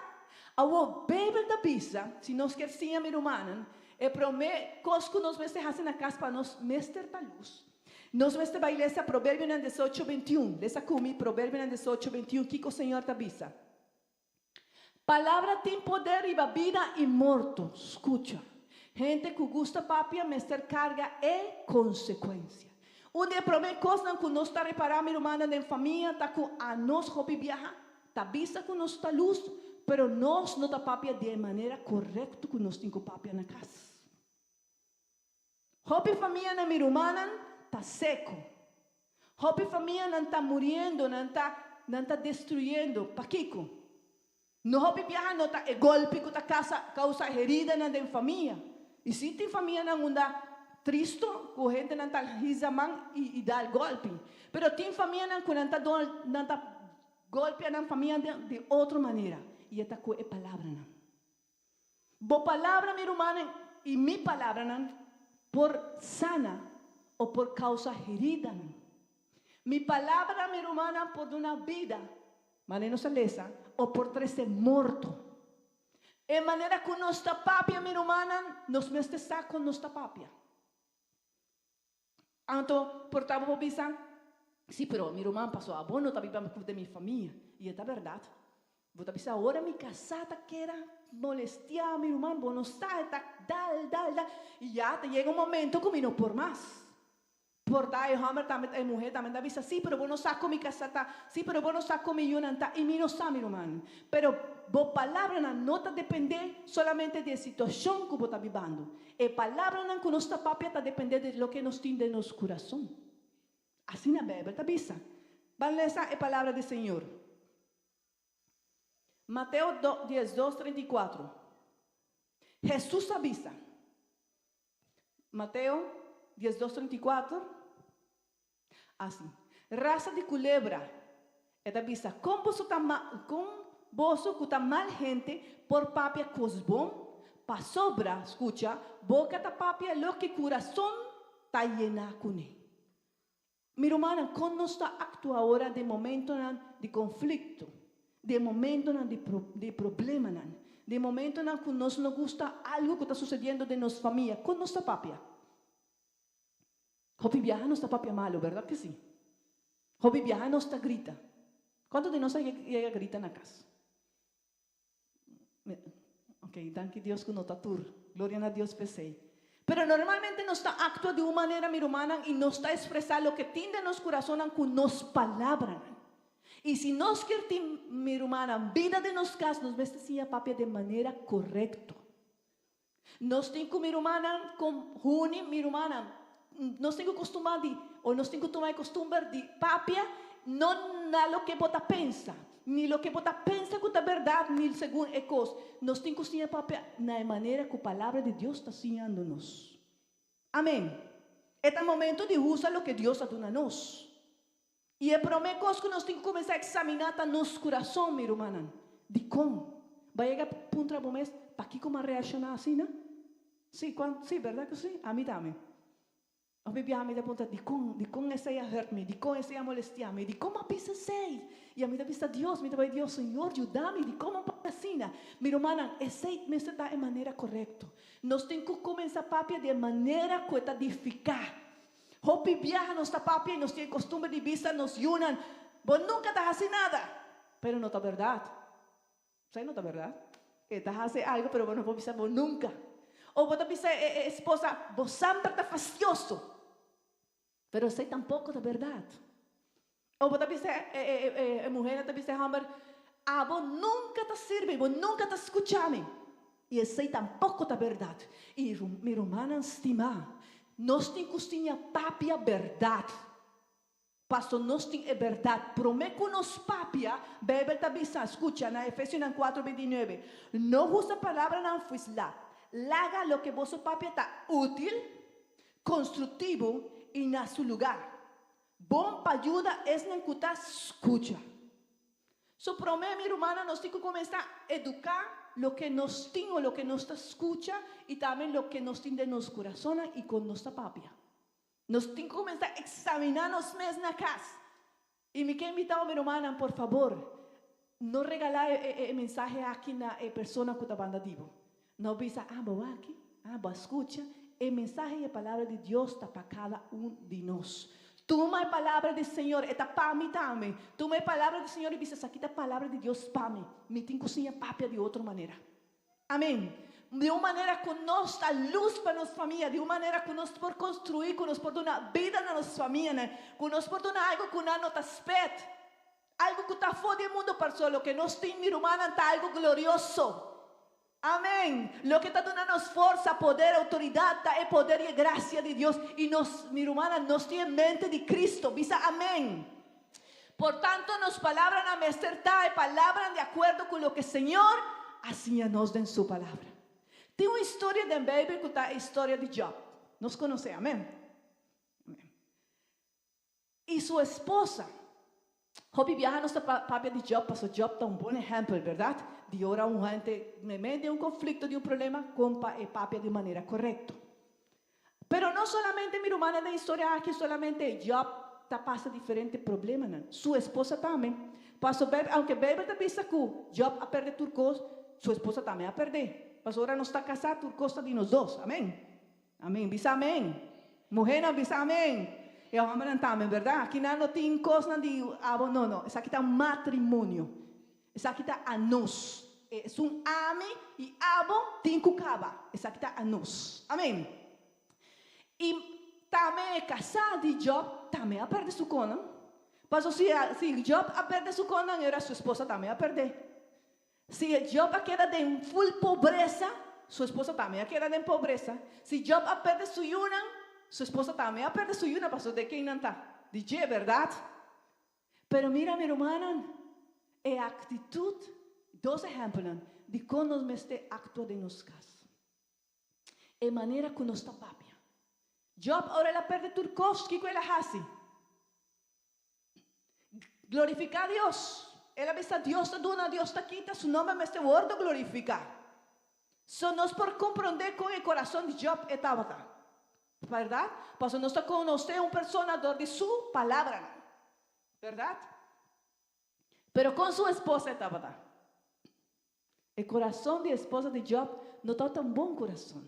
Agora, Bíblia da Bisa, se nós queremos, meu irmão, promete coisas que nós fazemos na casa para nós, mestre da luz. Nós vamos a igreja Provérbio 18:21. Lesa comigo Provérbio 18:21. Que o Senhor te avisa. Palavra tem poder e vida e morto. Escucha. Gente que gusta papia, mestre carga e consequência. Onde promete coisas que nós está reparando, minha irmã, na família, tá com a nós hopi viaja, tá avisa que nós está luz, pero nós não tá papia de maneira correta que nós temos papia na casa. Hopi família na minha irmã, está seco. Hopi família não está morrendo, não está destruindo. Paquico. No hopi viaja não está golpe que está causa herida na den família. E se tem família não anda triste, com gente não está risaman e dá golpe. Pero tem família não está golpe na família de outra maneira. E esta é a palavra não. Bo palavra meu irmão e mi palavra não por sana ou por causa herida. Mi palavra, minha irmã, por uma vida, maneira celesa, ou por ser morto. É maneira que nossa papia, minha irmã, nos mestesa com nossa papia. Então, por tal bisa, sim, pero minha irmã passou a bono, tá vivendo de minha família, e é verdade. Vou te bisa, agora minha casada quer molestar, minha irmã, não está, dal, e já chega momento que não por mais. Por dar homem também a mulher também dá vista sim, pero vou não saco mi casata, sim, pero vou não saco mi yunanta e mi não sabe, meu irmão. Pero bo palavra não está depender solamente de situação que você está vivendo. E palavra não que nossa papia está depender de lo que nos tem de nosso coração. Assim na Bíblia está vista. Vamos ler a palavra do Senhor. Mateo 10:2-34. Jesús avisa. Mateo 10:2-34. Así. Raça de culebra. Ela avisa. Com vosso que tá mal gente por papia cosbom. Pa sobra, escucha. Boca ta papia lo que coração ta llena com ele. Meu irmão, quando nós está actua agora de momento de conflito, de momento de problema, de momento que nós não gusta algo que está sucedendo de nossa família, quando nós está papia. Hobby viaja não está papia malo, verdade que sim? Hobby viaja não está grita. Quanto de nós chega a grita na casa? Ok, danke Deus que não está tur. Glória a Deus, pensei. Pero normalmente nos está actua de uma maneira, minha irmã, e nos está expressando o que tem de nosso coração com nos palavras. E se nós queremos, minha irmã, vida de nos casas, nos vestimos a papel de maneira correta. Nós temos que, minha irmã, com Juni, minha irmã, nós temos que acostumar ou nós temos que tomar costume de papel, não na lo que você pensa, nem lo que você pensa que é verdade, nem segundo é coisa. Nós temos que ensinar papel na maneira que a palavra de Deus está ensinando-nos. Amém. É o momento de usar o que Deus está dando a nós. E é a primeira coisa que nós temos que começar a examinar no nosso coração, minha irmã. De como? Vai chegar para um trabalho mês, para que como reaccionar assim, não? Sim, verdade que sim? A mim também. A mim me dá ponta de como essa ia hurt me, de como essa ia molestar me, de como a pisa sei. E a mim dá vista Deus, me dá Deus, Senhor, ajuda-me, de como a assim. Minha irmã, essa me está de maneira correta. Nós temos que começar a papia de maneira que está edificar. Hopi viaja nossa papia e nós temos costume de vista, nos unan. Você nunca está fazendo nada. Pero não está verdade. Você não está verdade? Está fazendo algo, pero não vou pensar nunca. Ou você pensa, esposa, você sempre está fastioso. Pero você tampouco está verdade. Ou você pensa, mulher, está pensando, homem, você nunca está servindo, você nunca está escutando. E esse tampouco está verdade. E minha irmã estima, nós temos que ter papia verdade. Pastor, nós temos verdade. Prometo nos papia, Bíblia está dizendo, escuta, na Efésios 4:29, não usa a palavra não fuisla. Laga lo que vosso papia está útil, construtivo e na seu lugar. Bom para ajuda é não que está escuta. So prometo, minha irmã, nós temos que começar a educar lo que nós temos, lo que nós escuta e também lo que nós temos de nosso coração e com nossa papia. Nós temos que começar a examinar nós mesmos na casa. E me quero invitar, minha irmã, por favor, não regalar mensagem aqui na pessoa que está bandadivo. Não pensa, vou aqui, vou escutar. A mensagem e a palavra de Deus está para cada de nós. Toma a palavra do Senhor, está para mim também. Toma a palavra do Senhor e diz, aqui está a palavra de Deus para mim. Me tem cozinha papia de outra maneira. Amém. De uma maneira que nós está luz para nossa família, de uma maneira que nós podemos construir, que nós podemos dar vida na nossa família, que nós podemos dar algo que não está esperto, algo que está fora do mundo para só, que nós temos, minha irmã, está algo glorioso. Amém. Lo que está dando-nos força, poder, autoridade, é poder e graça de Deus. E nós, minha irmã, nós temos mente de Cristo. Diz amém. Portanto, nos palavras na acertar, palavras de acordo com o que o Senhor assim nos dá em sua palavra. Tem uma história da Bíblia que está a história de Job. Nos conhecemos, amém? Amém. E sua esposa, Job viaja nossa papia de Job, porque Job está bom exemplo, verdade? De ora gente me meio de conflito, de problema, compa e papia de maneira correta. Pero não solamente, minha irmã, da história aqui, solamente Job está passando diferentes problemas. Sua esposa também. Aunque a Bíblia está dizendo que Job a perder turcos, sua esposa também a perder. Mas agora não está casado, turcos está de nós dois. Amém? Amém. Diz amém. Mulher não diz amém. E o homem também, verdade? Aqui não tem coisa de não. Isso aqui está um matrimônio. Isso aqui está a nós. É um homem e abo tem que acabar. Isso aqui está a nós. Amém? E também é casado de Job, também a perder sua cona. Mas se Job a perder sua cona, era sua esposa também a perder. Se Job a queda de full pobreza, sua esposa também a queda de pobreza. Se Job a perder sua yuna, sua esposa também a perder sua yuna, pastor, de quem não está? De verdade? Pero mira, minha irmã, é a atitude 2 ejemplos de como nos meste acto de nos cas. E maneira que nos papia. Job ora la perde Turkovski que ela hasi. Glorificar a Deus. Ela vista Deus está dando, Deus está quita, su nome meste word glorificar. So nós por compreender com o coração de Job e Tabata. Verdade? Pois nós está conhecer um personador de sua palavra. Verdade? Pero com sua esposa Tabata. O coração de esposa de Job não está tão bom coração.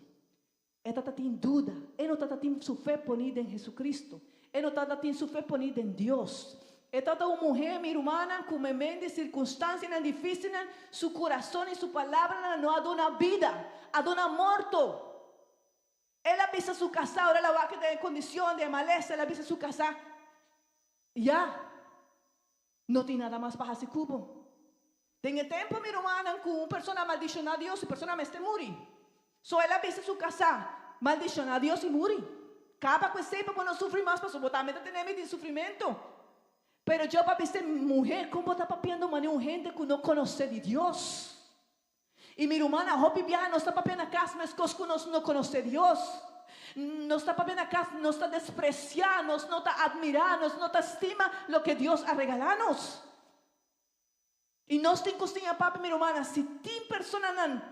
Ela está em dúvida. Ela não está tendo sua fé ponida em Jesucristo. Ela não está tendo sua fé ponida em Deus. Ela está uma mulher, minha irmã, com uma mente circunstâncias difíceis, seu coração e sua palavra não adona vida, adona morto. Ela pisa sua casa, agora ela vai ter condição de maleza, ela pisa sua casa. Já, não tem nada mais para fazer cubo. Tem tempo, minha irmã, com uma pessoa maldiciona a Deus e a pessoa me está morrendo. So ela pisa sua casa, maldiciona a Deus e morre. Acaba com esse tempo para não sofrer mais, para botar tem de sofrimento. Pero eu para ver mulher como está papiando uma gente que não conhece de Deus. E minha irmã, a hopi viaja, não está papiando a casa, mas que nós não conhece Deus. Não está papiando a casa, não está despreciando, não está admirando, não está estima o que Deus ha regalado. E nós temos que papi, minha irmã, se tem pessoas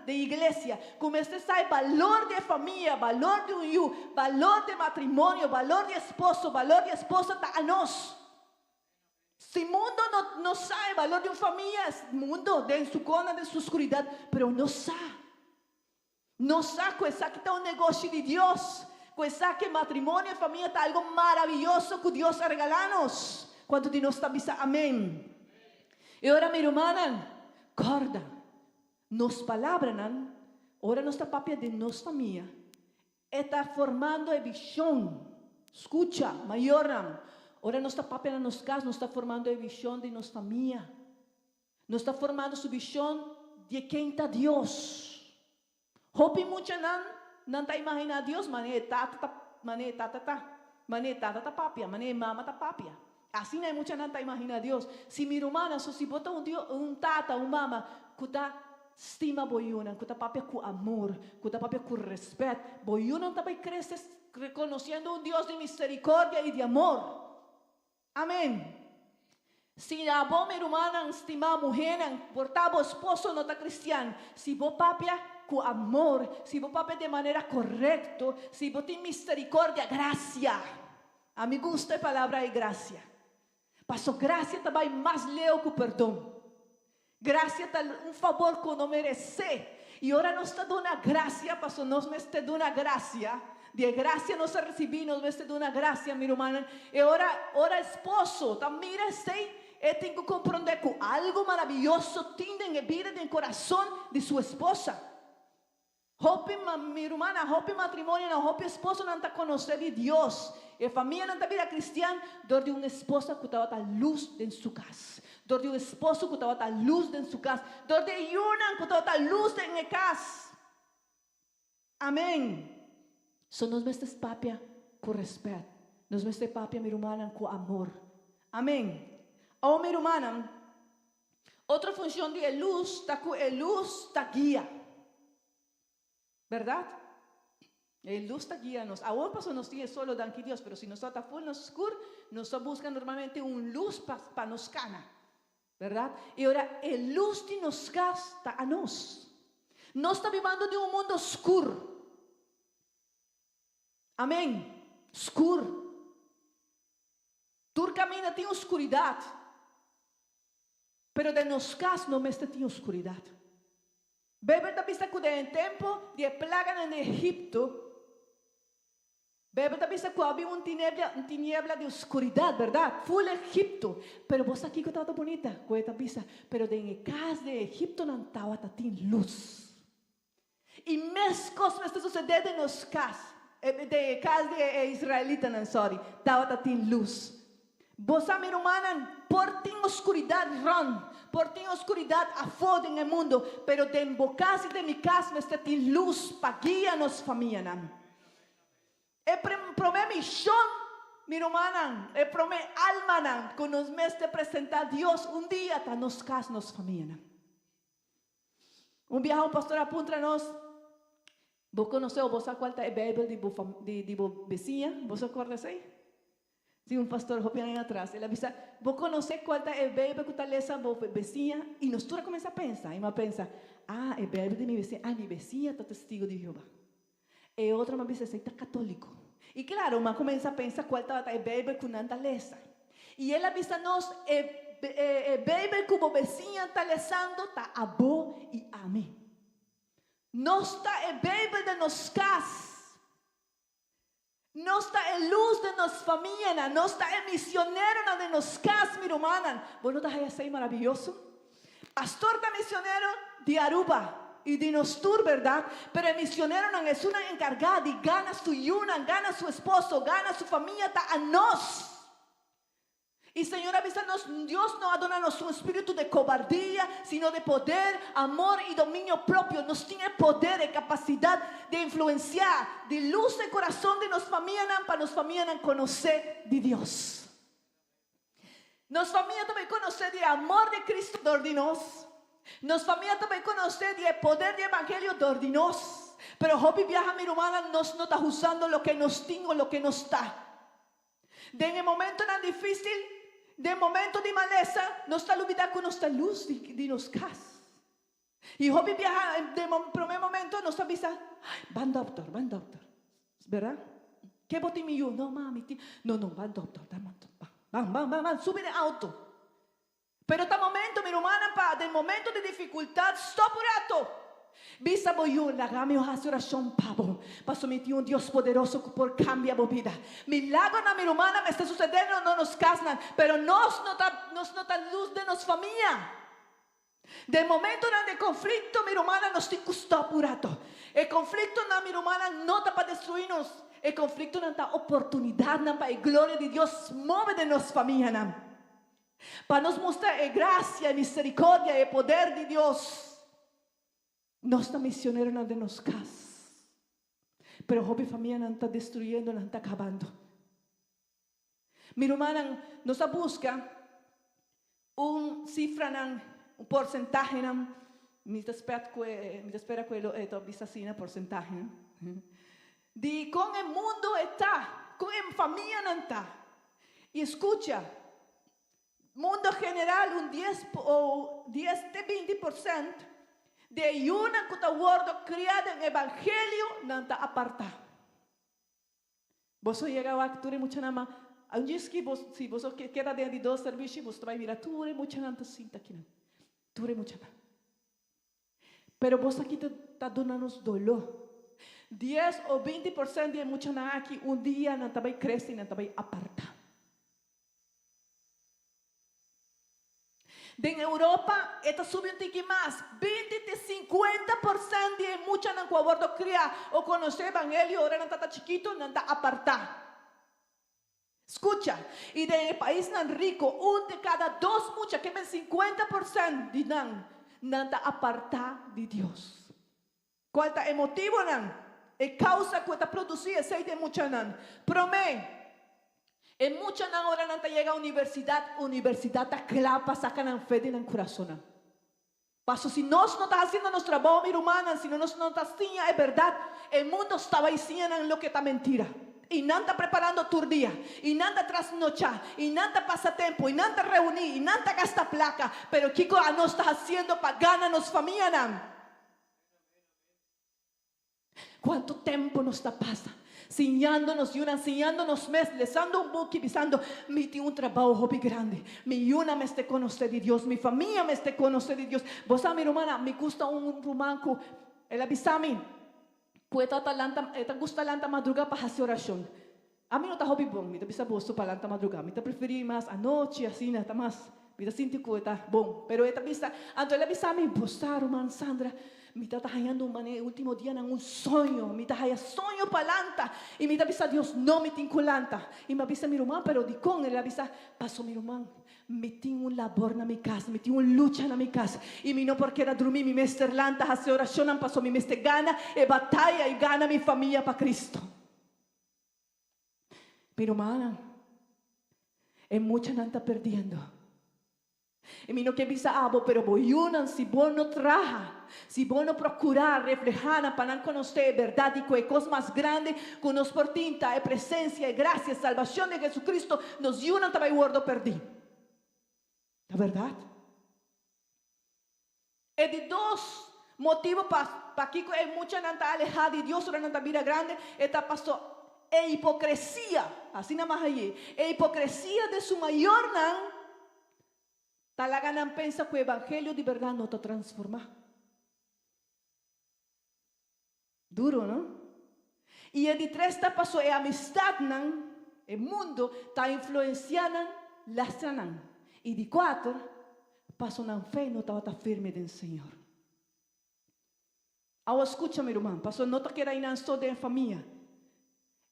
de igreja, como este sabe valor de família, valor de união, valor de matrimônio, valor de esposo, valor de esposa, está a nós. Si mundo não sabe o valor de uma família, mundo de sua cona, de sua escuridão, pero não sabe. Não sabe que está um negócio de Deus, que matrimônio e família está algo maravilhoso que Deus ha regalado-nos. Quando de nós está bisa, amém. E agora, minha irmã, corda, nos palavras, agora nossa papia de nossa família, está formando a visão, escucha, maior, ora nossa papia nos casas, nos está formando a visão de nossa família. Nos está formando a visão de quem está Deus. Hopi muita não está imaginando Deus, mané tata, papia, mané mama ta papia. Assim não é muita não está imaginando Deus. Se minha irmã, se bota tata, mama, que está estima boiuna, que está papia com amor, que está papia com respeito, boiuna também cresce reconhecendo um Deus de misericórdia e de amor. Amém. Se a boa minha irmã estima a mulher, portar o esposo não está cristiano, se vou papia com amor, se vou papia de maneira correta, se vou ter misericórdia, graça. A mim gusta a palavra de graça. Passo graça também mais leu que o perdão. Graça é um favor que não merece. E ora nós está dando graça, passo nós me está dando graça. De graça nós recebemos, nós está dando graça, minha irmã. E ora esposo, também sei, eu tenho que compreender que algo maravilhoso tem na vida, no coração de sua esposa. Hope, minha irmã, hope matrimônio, hope esposo não está conhecendo de Deus. E a família não está vida cristiana, dor de uma esposa que estava a luz em sua casa. Dor de um esposo que estava a luz em sua casa. Dor de uma que estava a luz em sua casa. Amém. So nós mestres papia com respeito. Nós mestres papia, minha irmã, com amor. Amém. Oh, minha irmã, outra função de luz, está com luz, está guia. Verdade? A luz está guiando-nos. Ahora pues nos tiene solo danque Dios, pero si nos está full, nos oscuro, nos busca normalmente una luz para nos cana. ¿Verdad? Y ahora, la luz de nos gasta a nos. No está viviendo de un mundo oscuro. Amén. Oscuro. Tu camina tiene oscuridad. Pero de nos gas no me está tiene oscuridad. Bebe da vista que en tempo de plaga en Egipto, bebe da vista que había una tiniebla de oscuridad, ¿verdad? Full Egipto. Pero vos aquí que estaba bonita, con esta vista, pero de casa de Egipto no estaba tan luz. Y mes cosas está sucediendo en los casas, de casa de israelitas, no, sorry, estaba tan luz. Vos, mi hermana, por ti oscuridad ron, por ti oscuridad afoda en el mundo, pero de embocas y de mi casa me está tin luz para guiarnos familia. Promé misión, mi hermana, promé alma, que nos me esté presentar Dios un día para nos casa, nos familia. Un viaje un pastor apunta-nos. Vos conheceu, vos sabes qual é a Bíblia de vizinha? Vos acordas aí? Sim, um pastor hopiando aí atrás. Ele avisa, vos conheceu qual é a Bíblia que está lesa vos vizinha? E nós todos começamos a pensar. E uma pensa, a Bíblia de minha vizinha. Minha vizinha está testigo de Jeová. E outra uma diz, está católico. E claro, uma começa a pensar qual é a Bíblia que não está lesa. E ele avisa-nos, a Bíblia que vos vizinha está lesando, está a vos e a mim. Não está a Bíblia de nos casas. Não está a luz de nos família. Não está a missioneiro de nos casas, minha irmã. Vos não estás aí maravilhoso? Pastor da missioneiro de Aruba e de Nostur, verdade? Pero el missioneiro não é uma encargada e gana su yuna, gana su esposo, gana su família, está a nós. Y Señor, avísanos, Dios no ha dado un espíritu de cobardía, sino de poder, amor y dominio propio. Nos tiene poder y capacidad de influenciar, de luz de corazón de nos familias, para nos familias conocer de Dios. Nos familias también conocer de amor de Cristo de nos. Nos familias también conocer de poder de evangelio de nos. Pero Job viaja, mi hermana, nos no está usando lo que nos tengo, lo que nos está. De en el momento tan difícil, de momento de maleza, no está olvidando con nuestra luz de nos casas. Y Job viaja, de primer momento nos avisa, van doctor, ¿verdad? ¿Qué botín mío? No, mami, no, van doctor, van, sube de auto. Pero este momento, mi hermana, del momento de dificultad, stop un rato. Visa boyun, la gami o hace oración pavo. Para someter un Dios poderoso por cambia mi vida. Milagro na mi hermana me está sucediendo, no nos casan, pero nos nota luz de nos familia. De momento de conflicto, mi hermana nos tiene que stop un rato. El conflicto na mi hermana no está para destruirnos. El conflicto no está oportunidad, no para la gloria de Dios mueve de nos familia. Para nos mostrar gracia, misericordia y poder de Dios. No está misionero de nos casas. Pero Job y familia no está destruyendo, no está acabando. Mi hermana nos busca un cifra, un porcentaje, me espera que lo visa así, porcentaje, de con el mundo está, con la familia no está. Y escucha, mundo general un 10 o 10-20%. De una que está criada en evangelio, no está apartada. Vos llegado a actuar mucho nada más. Un día que si vos queda de dos servicios, vos vais a mirar, tú eres mucha nada cinta aquí. Tú eres mucha nada. Pero vos aquí te está dando dolor. 10 o 20% de mucha nada aquí, un día no te vais a crecer, no te vais a apartar. En Europa, esta sube un tique más. 20-50% de mucha no abordo criar o conocer evangelio, ahora no está chiquito, no está apartado. Escucha, y de país tan rico, un de cada dos muchas, que ven 50% de no está apartado de Dios. ¿Cuál es el motivo? El causa que está produciendo ese de mucha no. Promé. En muchas ahora no llega a universidad está clapa, sacan fe en el corazón. Paso, si nos no está haciendo nuestra voz, mi hermana, si no nos no está haciendo, es verdad, el mundo estaba diciendo lo que está mentira. Y no está preparando tu día, y no está trasnochar, y no está pasatiempo, y no está reunir, y no está gasta placa, pero Kiko no está haciendo para ganarnos familia. ¿Cuánto tiempo nos está pasando? Enseñándonos y enseñándonos mes, lesando un buque, visando, me tiene un trabajo hobby grande, mi una me esté conocer de Dios, mi familia me esté conocer de Dios. Vos sabés, mi hermana, me gusta un romanco, el avisami, pues te gusta lanta madrugada para hacer oración. A mí no está hobby bon, me te pisa vos para lanta madrugada, me te preferí más anoche, así, nada más, me te siento que está bon, pero esta pisa, antes el avisami, vos sabés, hermana Sandra, me está hallando el último día en un sueño, me está hallando sueño para lanta, y me avisa Dios, no me tengo lanta, y me avisa mi hermano, pero di con él avisa, pasó mi hermano, me tengo un labor en mi casa, me tengo una lucha en mi casa, y mi no porque era dormir, mi mester lanta, hace oración, pasó mi mester gana, y batalla, y gana mi familia para Cristo. Mi hermana, en mucha no está perdiendo. E mi no que bisa abo, pero boyunan si vos no traja, si vos no procurar reflejar para conocer verdad y que cosa más grande que nos por tinta, presencia, gracia, salvación de Jesucristo, nos yunan también guardo perdí. La verdad. Es de dos motivos para que hay mucha nanta alejada de Dios, una nanta vida grande, esta pasó hipocresía, así nada más allí, hipocresía de su mayor nan. Talaga nang pensa que el evangelio de verdad no te transforma. Duro, ¿no? Y el de tres pasó la amistad nan, el mundo está influenciando lastranan. Y de cuatro pasó una fe no estaba firme del Señor. Ahora escucha mi hermano, pasó no te queda en solo de familia.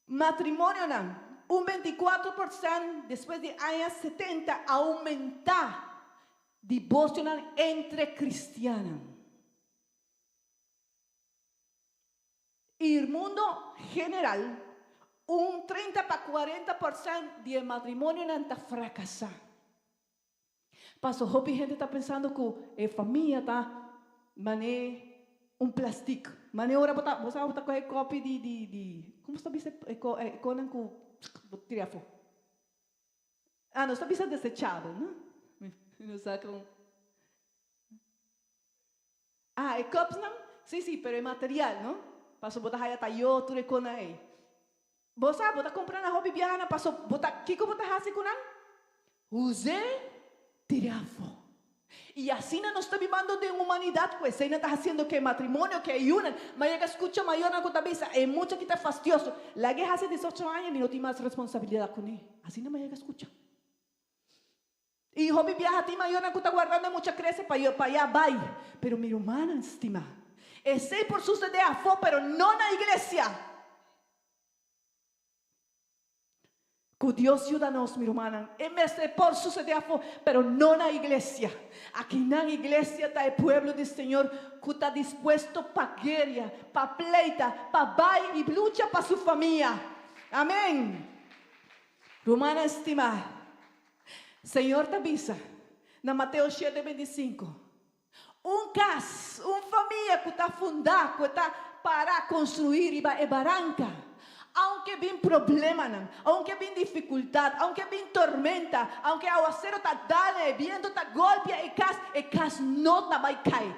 Matrimonio nan, un 24% después de años 70 aumenta. Divorcio entre cristianos. Y el mundo general, un 30 para 40% de matrimonio está fracasado. Pasó, hopi gente está pensando que la familia está mané un plástico. Mané ahora vos sabes coger copy de ¿cómo está dice con tirafo? Ah, no está dice desechado, ¿no? No sacan. Ah, el cups, ¿no? Sí, pero es material, ¿no? Paso botar ahí hasta yo, tú le con ahí. Vos sabes, botar comprar una hobby viajana, paso botar, ¿qué botar así con él? Usé tirafo. Y así no está viviendo de humanidad, pues, ahí no está haciendo que matrimonio, que ayunan. Mañana escucha mayor una cosa visa, es mucho que está fastidioso. La guerra hace 18 años y no tiene más responsabilidad con él. Así no me llega a escuchar. Y hobby viaja a ti mayor que está guardando mucha crece para allá vai. Pero mi hermana estima, ese por suceder a fo, pero no en la iglesia. Que Dios ayúdanos, mi hermana. Ese por suceder a fo, pero no en la iglesia. Aquí en la iglesia está el pueblo del Señor que está dispuesto para guerra, para pleita, para vai y lucha para su familia. Amén. Hermana estimada. Señor te avisa, en Mateo 7:25, una familia que está fundada, que está para construir y barranca, aunque viene problema, aunque viene dificultad, aunque viene tormenta, aunque el aguacero está dando, el viento está golpea, el cas no te va a caer.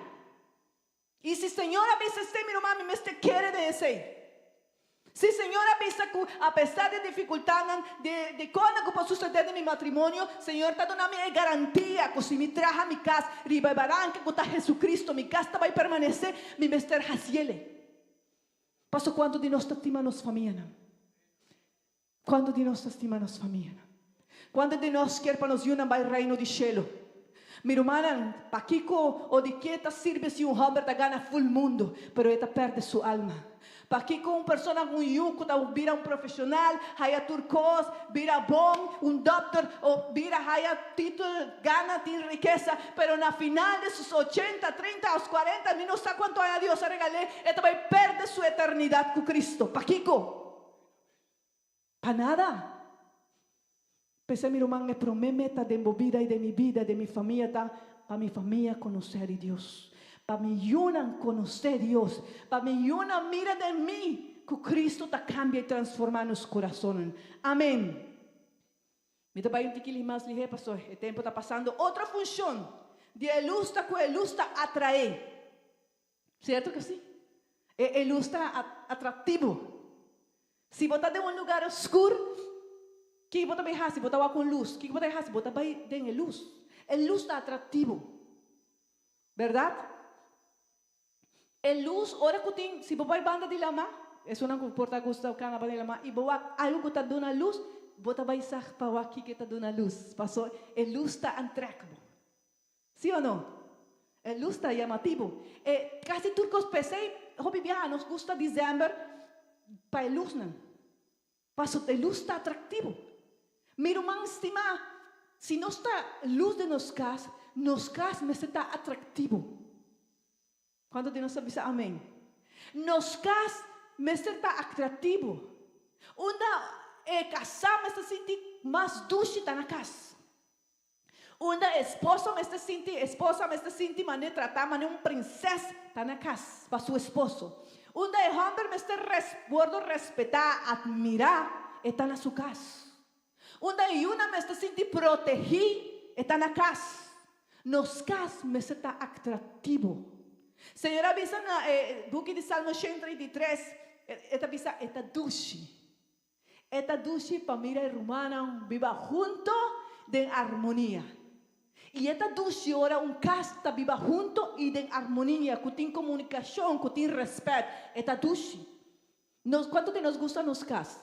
Y si Señor avisa, mi hermano, me quiere decir. Si Señor avisa que a pesar de dificultades, de cosas que pueden suceder en mi matrimonio, Señor está dando mi garantía que si me traje a mi casa, riba y barranca, que está Jesucristo, mi casa va a permanecer, mi mester haciele. Paso cuánto de nos estima nos familia. Cuánto de nos estima nos familia. Cuánto de nos quiere para nos unan para el reino de cielo. Mi hermana, pa' Kiko o de quieta sirve si un hombre te gana full mundo, pero ella perde su alma. Para que com uma pessoa com yuco, vira um profissional, haya turcos, vira bom, um doutor, ou vira haya título, gana, tem riqueza, pero na final de sus 80, 30, aos 40, não sabe quanto a Deus a regalé, ele vai perder sua eternidade com Cristo. Para Kiko? Para nada. Pensei, meu irmão, é para minha meta de minha vida e de minha vida, de minha família, tá? Para minha família conhecer a Deus. Para me unan conocer Dios, para me unan mira de mí, que Cristo te cambia y transforma nos corazones. Amén. Me toca un tiquilín más ligero, pastor. El tiempo está pasando. Otra función de luz está que el luz está atrae. ¿Cierto que sí? El luz está atractivo. Si vos estás en un lugar oscuro, ¿qué vos te vas? Si vos estás con luz, ¿qué vos te vas? Vos estás en luz. El luz está atractivo. ¿Verdad? El luz, ahora que tem, si vos vais banda de lama, es una porta gusta cana banda de lama, y vos algo que está dando luz, vos te vais a para aquí que está dando luz. Pasó, el luz está atractivo. ¿Sí o no? El luz está llamativo. Casi turcos pensé, hobby viaja, nos gusta diciembre, para el luz, ¿no? Pasó, el luz está atractivo. Mi hermano estima, si no está luz de nos casa me está atractivo. Quando de nós avisa amém. Nos cas me está atrativo. Uma casar me se sente mais dulce na casa. Una esposa me está sinti mane tratar mane un princesa tá na casa para su esposo. Una hombre me está respetar, admirar, está na su casa. Una me está sinti protegir, está na casa. Nos cas me está atrativo. Senhor avisa na book de Salmo 133, esta avisa esta dushi. Esta dushi familia romana viva junto de armonía. Y esta dushi ora un casta viva junto y de armonía, que tiene comunicación, que tiene respeto. Esta dushi. ¿Cuánto te nos gusta nos cas?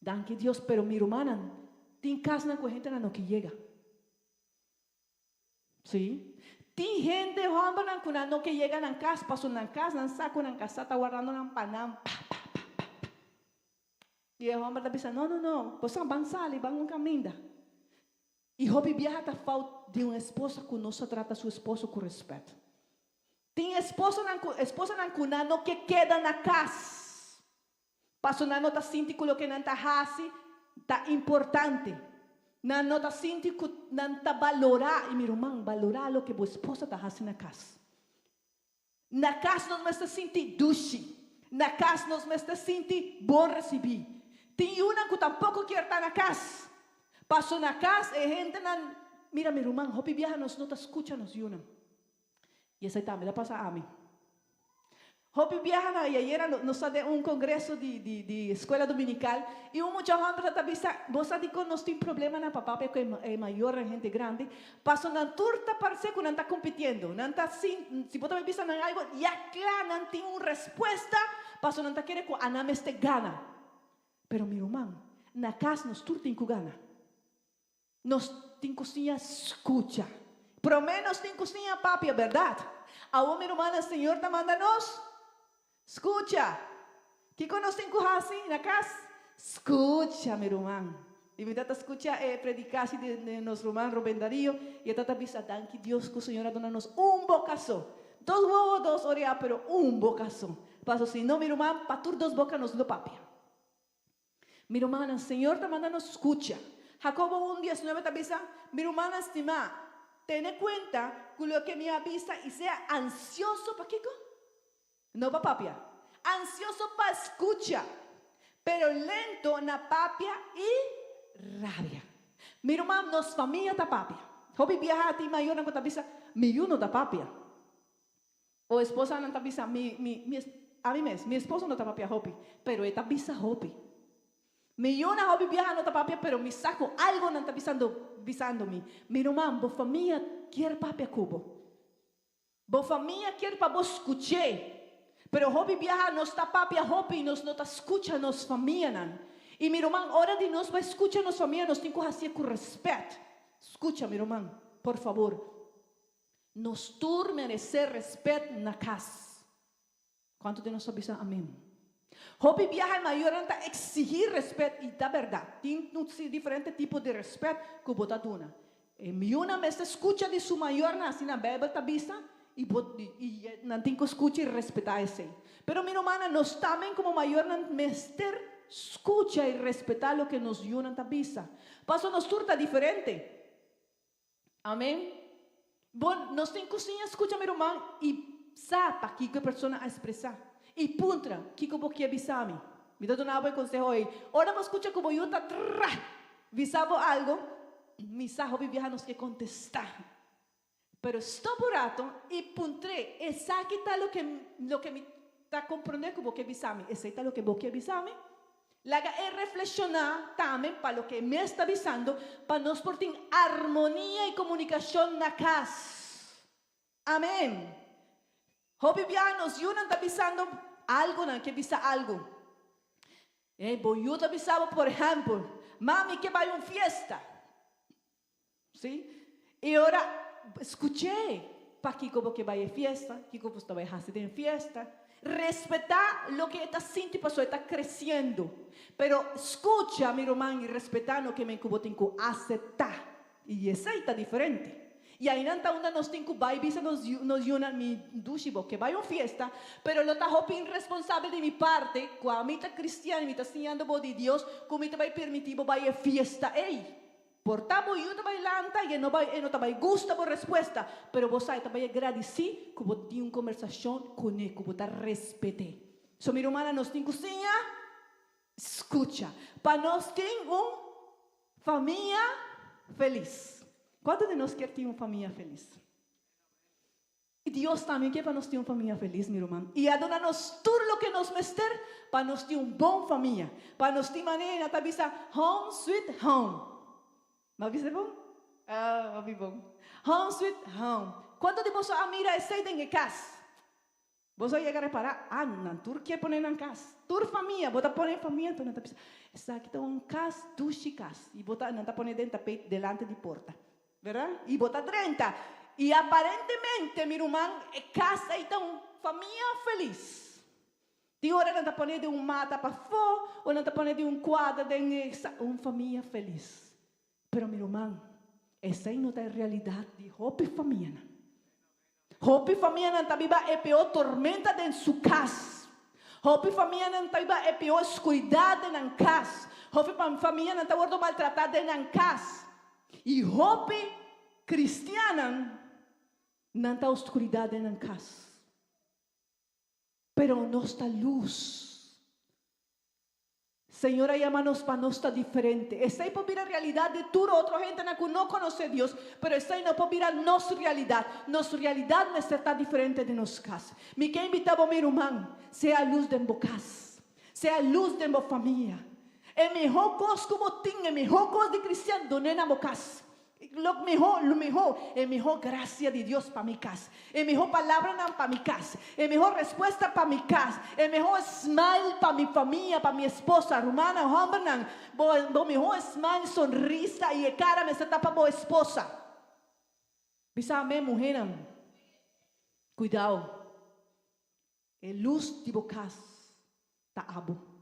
Danke Dios, pero mi romana tiene casa con gente no que llega. ¿Sí? Tem gente no que llega a casa, passa na casa, não saco na casa, está guardando na panam. E o homem está pensando, não, você avançar, vai um caminho. E o viaja está falta de uma esposa que não se trata seu esposo com respeito. Tem esposa não que queda na casa. Passa não está sentindo o que não está fazendo, está importante. Não está sentindo, não está valorar. E meu irmão, valorar o que a esposa está fazendo na casa. Na casa nós está sentindo duche. Na casa nós está sentindo bom receber. Tem uma que tampouco quer estar na casa. Passou na casa e gente não... Mira, meu irmão, hopi viaja nos não escuta nos yuna. E essa também dá passar a mim. Hopi viaja e ayer nos de um congresso de escola dominical e muita gente está pensando, você diz nós tem problema na papá porque é maior, é gente grande, passou na turta parece que não está competindo, não está assim, se você me pensa em algo, já claro, não tem uma resposta, passou não está querendo que a name este gana. Pero meu irmão, na casa nós turta tem que gana. Nós tem cozinha escuta. Pelo menos tem cozinha papi, é verdade. A meu irmão, o Senhor está mandando nós. Escucha. Que nós temos que fazer na casa? Escucha, meu irmão. E me dá escucha predicar de nosso irmão Rubén Darío. E está avisando que Deus, que o Senhor dona nos bocação. 2 huevos, 2 orejas, pero bocação. Passo assim, não, meu irmão, para tu 2 bocas nos do papi. Meu irmão, o Senhor está mandando escucha. Jacobo 1:19 te avisa, mi hermana estimada, ten en cuenta que lo que me avisa y sea ansioso para qué? No para papia, ansioso para escuchar, pero lento na papia y rabia. Mi hermano, nos familia ta papia. Hobi viaja a ti mayor no te avisa, mi uno ta papia. O esposa no te avisa, a mí mi esposo no ta papia hobi, pero esta avisa hobi. Millones de viajan a otra papia, pero me saco algo no está avisándome. Mi hermano, vos familia quiere papia cubo. Vos familia quiere para vos escuchar. Pero hobby viaja no está papia hobby nos no está escucha nos familia. Y mi hermano, ahora de nos va a escuchar nos familia nos tengo que hacer con respeto. Escucha, mi hermano, por favor. Nos tur merecer respeto en la casa. ¿Cuánto de nos avisa? Amén. Hopi viaja maior anta exigir respeto e da verdade. Tem diferente tipo de respeto que o bota duna. E miuna me escuta de su maior na assim na Bíblia tá vista e não tem que escutar e respeitar esse. Pero mi hermana nós também como maior não mester escuta e respeitar o que nos yuna tá vista. Passo nos turta diferente. Amém. Bom, nós tem que escutar meu irmão e sabe que a pessoa a expressar. E puntra, que como que avisame. Me dá um bom conselho aí. Ora, vos escucha como eu tá visavo algo, mis hijos viajan nos que contestar. Pero estou por rato e puntre, esa que tá lo que me está compreendendo como que avisame. Esa está lo que vos que avisame. Laga é reflexionar também para lo que me está avisando, para nós por ter harmonia e comunicação na casa. Amém. Hopi vianos y una está avisando algo, no que avisa algo. Yo te avisaba, por ejemplo, mami que va a una fiesta. ¿Sí? Y ahora escuché, para que como que vaya a fiesta, que como está a hacer en fiesta. Respetar lo que está sintiendo, pasó, está creciendo. Pero escucha, mi hermano, y respetar lo que me tengo que aceptar. Y esa está diferente. E aí não está onde nós temos que vai visa nos yuna mi dushibo que vai uma fiesta, pero lo está hopi irresponsável de mi parte, com a mita cristiana, me está ensinando de Deus, como me vai permitir vai a fiesta ei. Portamos e também lanta e não também gusta por resposta, pero você também agradeci que você tem uma conversação com ele, que você respeite. So, minha irmã, nós temos cozinha, escuta, para nós ter uma família feliz. Quantos de nós quer ter uma família feliz? E Deus também quer para nós ter uma família feliz, meu irmão. E a dona nos tudo o que nos mester para nós ter uma boa família, para nós ter maneira de avisa home sweet home. Mabisa bom? Ah, mabi bom. Home sweet home. Quando de você mira esse em casa, você chega a reparar, não, tu quer pôr na casa, tu família, bota pôr em família, tu não tá pensando, essa aqui tá uma casa, duas casas, e bota não tá pôr dentro tapete delante de porta, verdade? E bota 30, e aparentemente, meu irmão, casa e tá uma família feliz. De hora não tá pôr de um mata para fora, ou não tá pôr de um quadro de uma família feliz. Pero, meu irmão, essa aí não é a realidade de Hope família. Hope família não está viva é pior tormenta dentro de sua casa. Hope família não está viva é pior escuridão na casa. Hope família não está sendo maltratada na casa. E Hope cristiana não está escuridão na casa. Pero não está luz. Senhora, llama-nos para nós estar diferente. Essa aí pode vir a realidade de toda outra gente que não conhece Deus, mas essa aí não pode vir a nossa realidade. Nossa realidade não está diferente de nossa casa. Me quero invitar a meu irmão, seja a luz de sua casa, seja a luz de sua família. É a melhor coisa que você tem, é a melhor coisa de cristiano, donar na sua casa. Lo mejor, es mejor gracia de Dios para mi casa, es mejor palabra para mi casa, es mejor respuesta para mi casa, es mejor smile para mi familia, para mi esposa, romana, hombre, mejor smile, sonrisa y cara me está para mi esposa. Bisa amén, mujer, cuidado, el luz de bocas ta abo.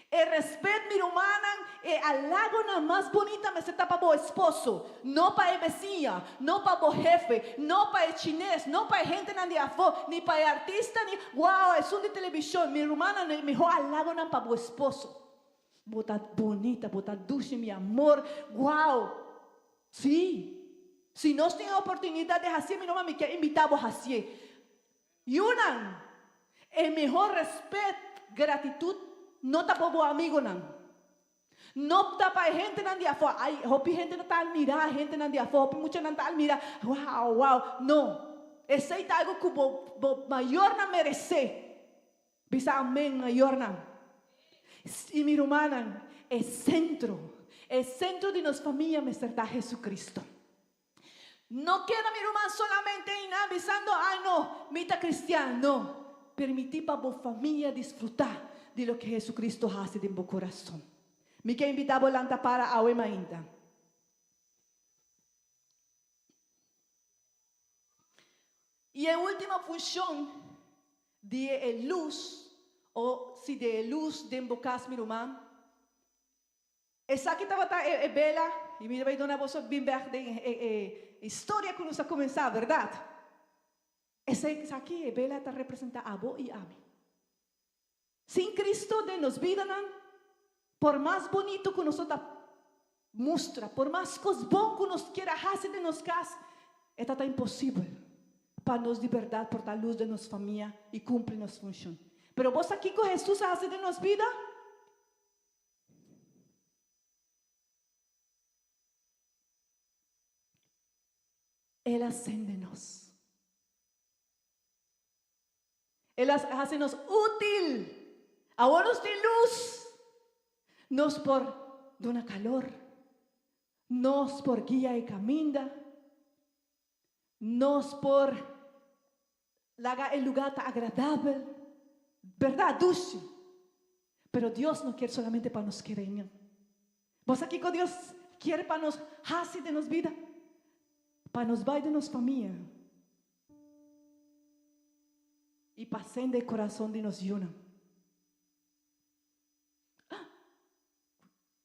El respeto, mi hermana, el halago más bonita me está para el esposo, no para el vecino, no para el jefe, no para el chinés, no para gente de afuera, ni para el artista, ni, wow, es un de televisión. Mi hermana, el mejor halago para el esposo. Bota bonita, bota dulce, mi amor, wow. Sí, si no tiene oportunidad de hacer, mi hermana me quiere invitar a hacer. Y el mejor respeto, gratitud, no está para amigo no está para gente de afuera. Ay, hopi gente no está al mirar, gente de afuera, hopi mucha no está al mirar. Wow, no. Ese es algo que mayor no merece. Bisa amén mayor no. Y mi hermana, el centro de nuestra familia me será Jesucristo. No queda mi hermana solamente avisando, ay no, mita cristiana, no. Permitir para tu familia disfrutar de lo que Jesucristo hace en tu corazón. Me quero invitar a lantar para a Uema ainda. E a última função de luz, ou se de luz de embocas, meu irmão, essa aqui estava bela, e me vai dar você bem verde, história que nos a começar, verdade? Essa aqui é bela, está representando a avó e a mim. Sin Cristo de nos vida, por más bonito que nosotros muestra, por más cosas bom que nos quiera hacer de nos casa, está imposible para nos de verdad por la luz de nuestra familia y cumplir nuestra función. Pero vos aquí con Jesús hace de nos vida, Él ascende-nos. Él hace-nos útil. Ahora nos de luz, nos por dona calor, nos por guía y caminda, nos por el lugar tan agradable, verdad, dulce. Pero Dios no quiere solamente para nos querer. Vos aquí con Dios quiere para nos hacer de nos vida, para nos va de nos familia y para ser de corazón de nos una.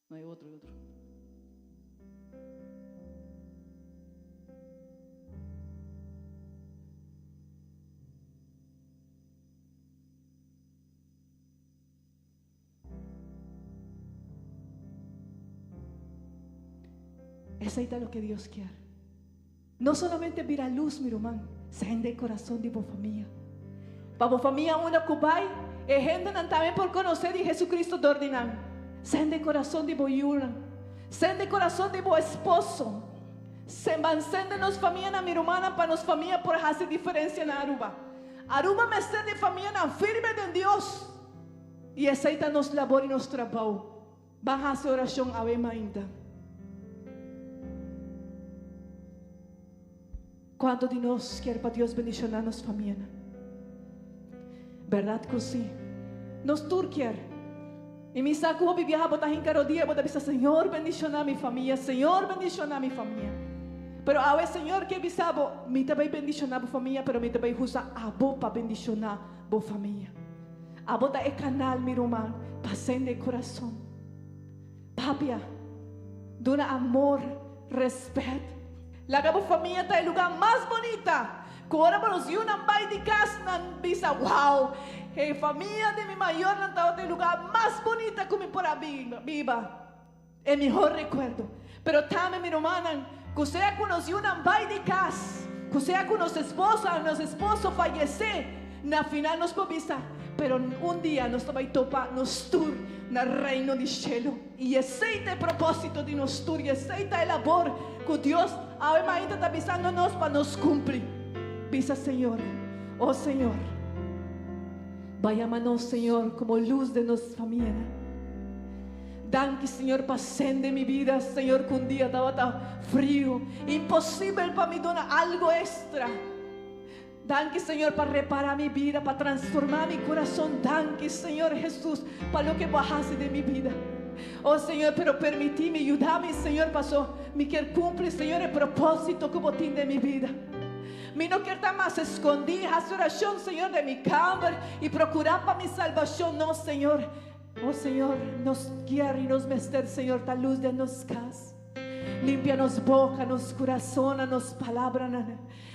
No hay otro. Eso es lo que Dios quiere. No solamente vir a luz, mi hermano, sende el corazón de vos familia. Para vos familia una cubay, gente también por conocer de Jesucristo de ordinan. Sende el corazón de vos yuran. Sende el corazón de vos esposo. Se mancende nos familia, mi hermana, para nos familia por hacer diferencia en Aruba. Aruba me sende familia firme en Dios. Y aceita nos labor y nos trabajo. Van a hacer oración a ver ainda. ¿Cuánto de nos quiere para Dios bendicionar nos familia? ¿Verdad que sí? Nos turquier. Y mi saco vou viajar botar en cada día, botar dizer, Señor, bendicionar mi familia, Señor, bendicionar mi familia. Pero ahora Señor que bisabo, me também bendicionar a família, pero me também usa a boca para bendicionar a família. A boca é canal, meu irmão, passando o coração. Papia, dona amor, respeito. La família está em lugar mais bonita. Agora vamos ir uma pai de casa, não bisa, wow. A família de mi maior não está em lugar mais bonita como por a viva. É melhor recuerdo. Pero também, minha irmã, que você conheceu uma pai de casa, que você conhece nosso esposo falecer, na final nos povisa. Pero dia nós vamos topar nos tour no reino de cielo. E aceita o propósito de nos tour, e aceita a labor que Deus ainda está avisando-nos para nos cumprir. Visa, Senhor, oh Senhor, vayamos, Senhor, como luz de nossa família. Danke, Senhor, pasando mi vida, Senhor, que dia estava frio, impossível para mim dar algo extra. Danke, Senhor, para reparar mi vida, para transformar mi corazón. Danke, Senhor Jesus, para lo que bajaste de mi vida. Oh, Senhor, pero permitime, ayúdame, Senhor, pasó. Me quer cumplir, Senhor, el propósito que vos tienes de mi vida. Me não quero estar mais escondida, a oração, Senhor, de mi cámara e procurar para mi salvação. Não, Senhor. Oh, Senhor, nos guiar e nos mester, Senhor, da luz de nos casa. Limpia nos boca, nos coração, nos palavras.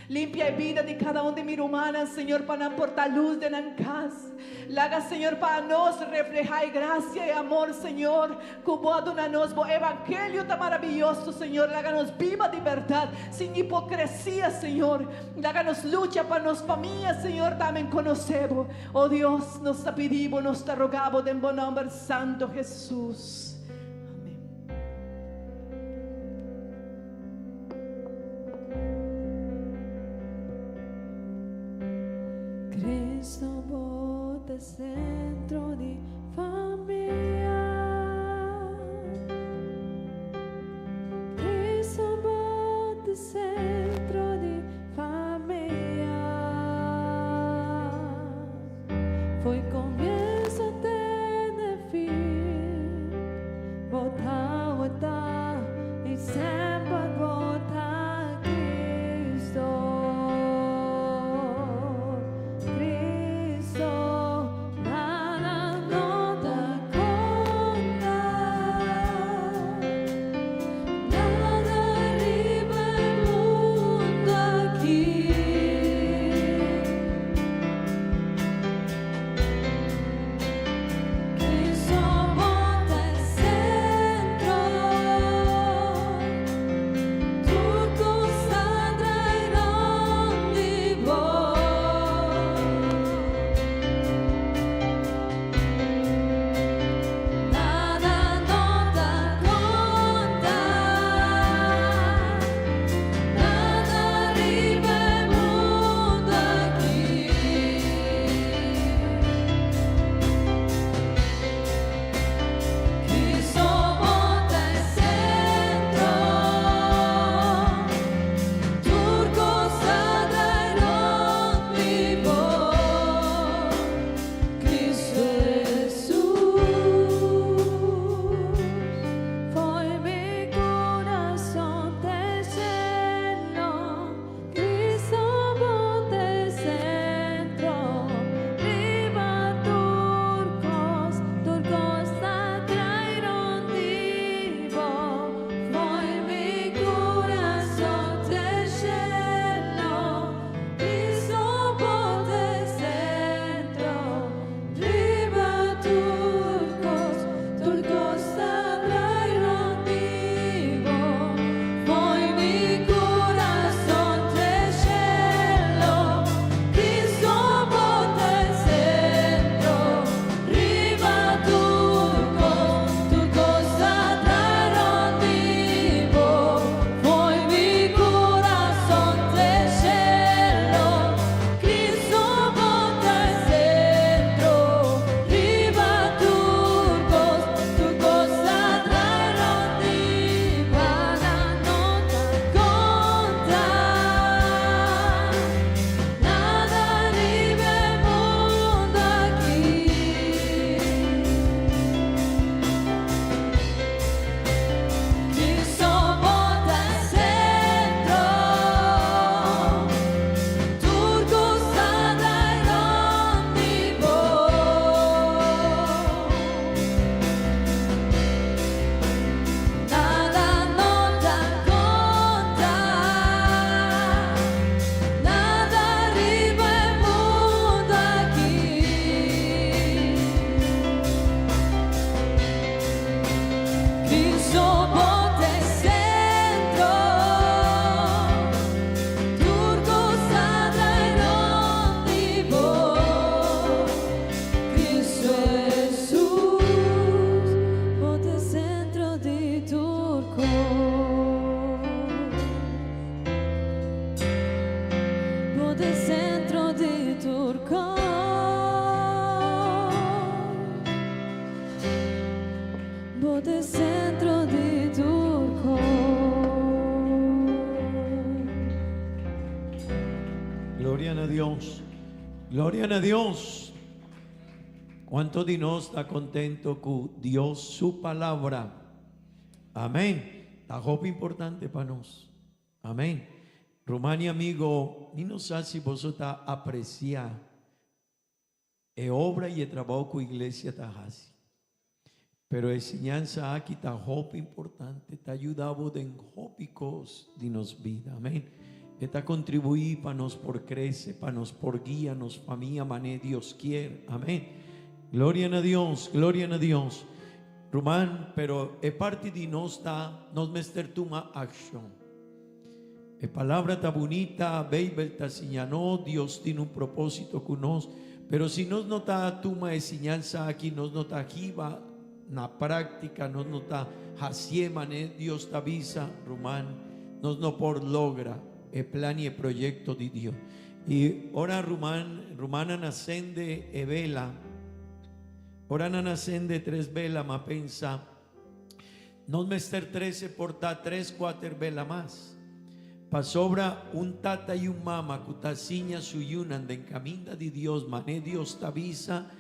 Limpia a vida de cada de mi hermana, Senhor, para não portar luz de nan casa. Laga, Senhor, para nós reflejar graça e amor, Senhor. Como adona-nos, o evangelho está maravilhoso, Senhor. Laga-nos viva de verdade, sem hipocrisia, Senhor. Laga-nos luta para nos família, Senhor, também conhecemos. Oh Deus, nos pedimos, nos rogamos, em bom nome santo Jesus. Cristo bote centro de família. Cristo bote centro de família. Foi começo até fim. Botar e sempre botar Cristo. Cristo siete centro di Turco. Gloria a Dios. Gloria a Dios. ¿Cuánto de nós está contento con Dios, su palabra? Amén. Está algo importante para nós. Amén. Romani, amigo, ni não sabe se você está apreciar a obra e o trabalho que a igreja está fazendo. Pero a enseñanza aqui está algo importante. Está ayudando en cosas de nos vida. Amén. Está contribuir para nos por crecer, para nos por guía, nos familia, mané Dios quiere. Amén. Gloria a Dios, gloria a Dios. Román, pero es parte de nos mester toma acción. La palabra está bonita, Bible está señalando, Dios tiene un propósito con nos, pero si nos no está toma enseñanza aquí, nos no está aquí va na práctica, nos no está haciendo, mané Dios te avisa, Román, nos no por logra el plan y el proyecto de Dios. Y ahora Romana nacende e vela. Ahora nacende 3 velas, ma pensa. Nos mester 13 porta 3, 4 velas más. Pa sobra un tata y un mama cutasiña suyunan de camino de Dios, mané Dios te avisa.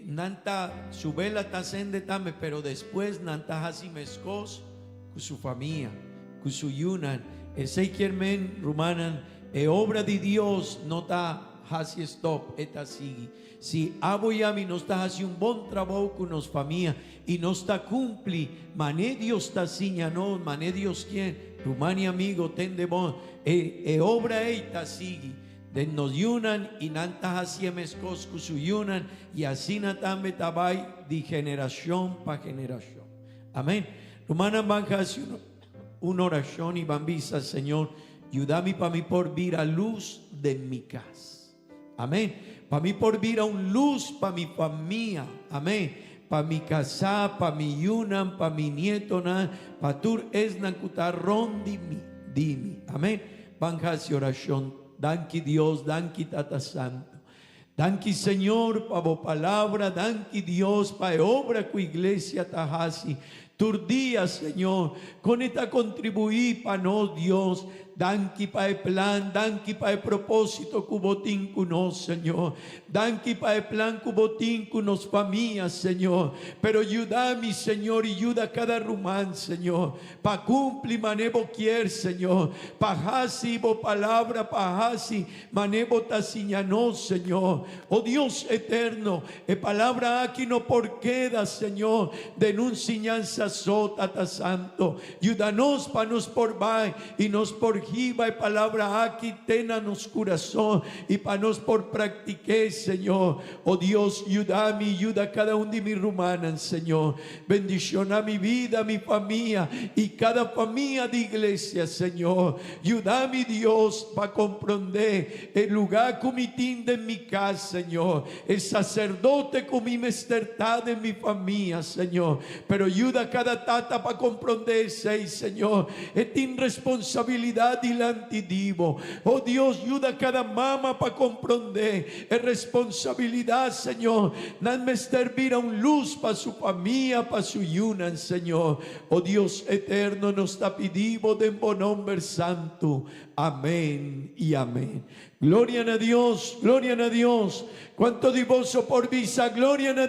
Nanta su vela ta sende tame, pero después nanta hasi mezcos con su familia, con su yunan. Ese quiermen rumanan, obra de Dios no está hasi stop, eta sigue. Si abo y a mí no está hasi un buen trabajo con nos familia y no está cumpli, mané Dios ta siña, no, mané Dios quien, rumani amigo, tende bon, obra eta sigue. De nos yunan y nanta hasi mezcos con su yunan y así natambe tabay de generación para generación. Amén. Rumana banja una oración y bambisa, Señor, ayúdame para mí por vir a luz de mi casa. Amén. Para mí por vir a un luz para mi familia. Amén. Para mi casa, para mi yunan, para mi nieto, para tur es nancutarrón dimi. Amén. Banjas y oración. Danki Dios, danki Tata Santo. Danki Señor para vos palabra, danki Dios para obra que iglesia tajasi. Tur día, Señor, con esta contribuir para nos, Dios. Danki para el plan, danki para el propósito cubotín con nos, Señor. Danki para el plan cubotín con nos familias, Señor. Pero ayuda a mi Señor y ayuda a cada rumán, Señor. Pa cumplir manevo quier, Señor. Pa hasi bo palabra, pa hasi manevo tasiñanos, Señor. Oh Dios eterno, palabra aquí no por queda, Señor, de enseñanza sota, santo. Ayúdanos para nos por vai y nos por Jiva y palabra aquí tena nos corazón y para nos por practiqué, Señor. Oh Dios, ayuda a mí, ayuda a cada uno de mis rumanas, Señor. Bendición a mi vida, a mi familia y cada familia de iglesia, Señor. Ayuda a mi Dios para comprender el lugar que me tiende en mi casa, Señor. El sacerdote con mi mestertad en mi familia, Señor. Pero ayuda a cada tata para comprender, Señor. Esta irresponsabilidad delante divo. Oh Dios, ayuda a cada mamá para comprender. Es responsabilidad, Señor. Nadme servir a un luz para su familia, para su yunan, Señor. Oh Dios eterno, nos está pidiendo de buen nombre santo. Amén y amén. Gloria a Dios, gloria a Dios. Cuánto divoso por visa, gloria a Dios.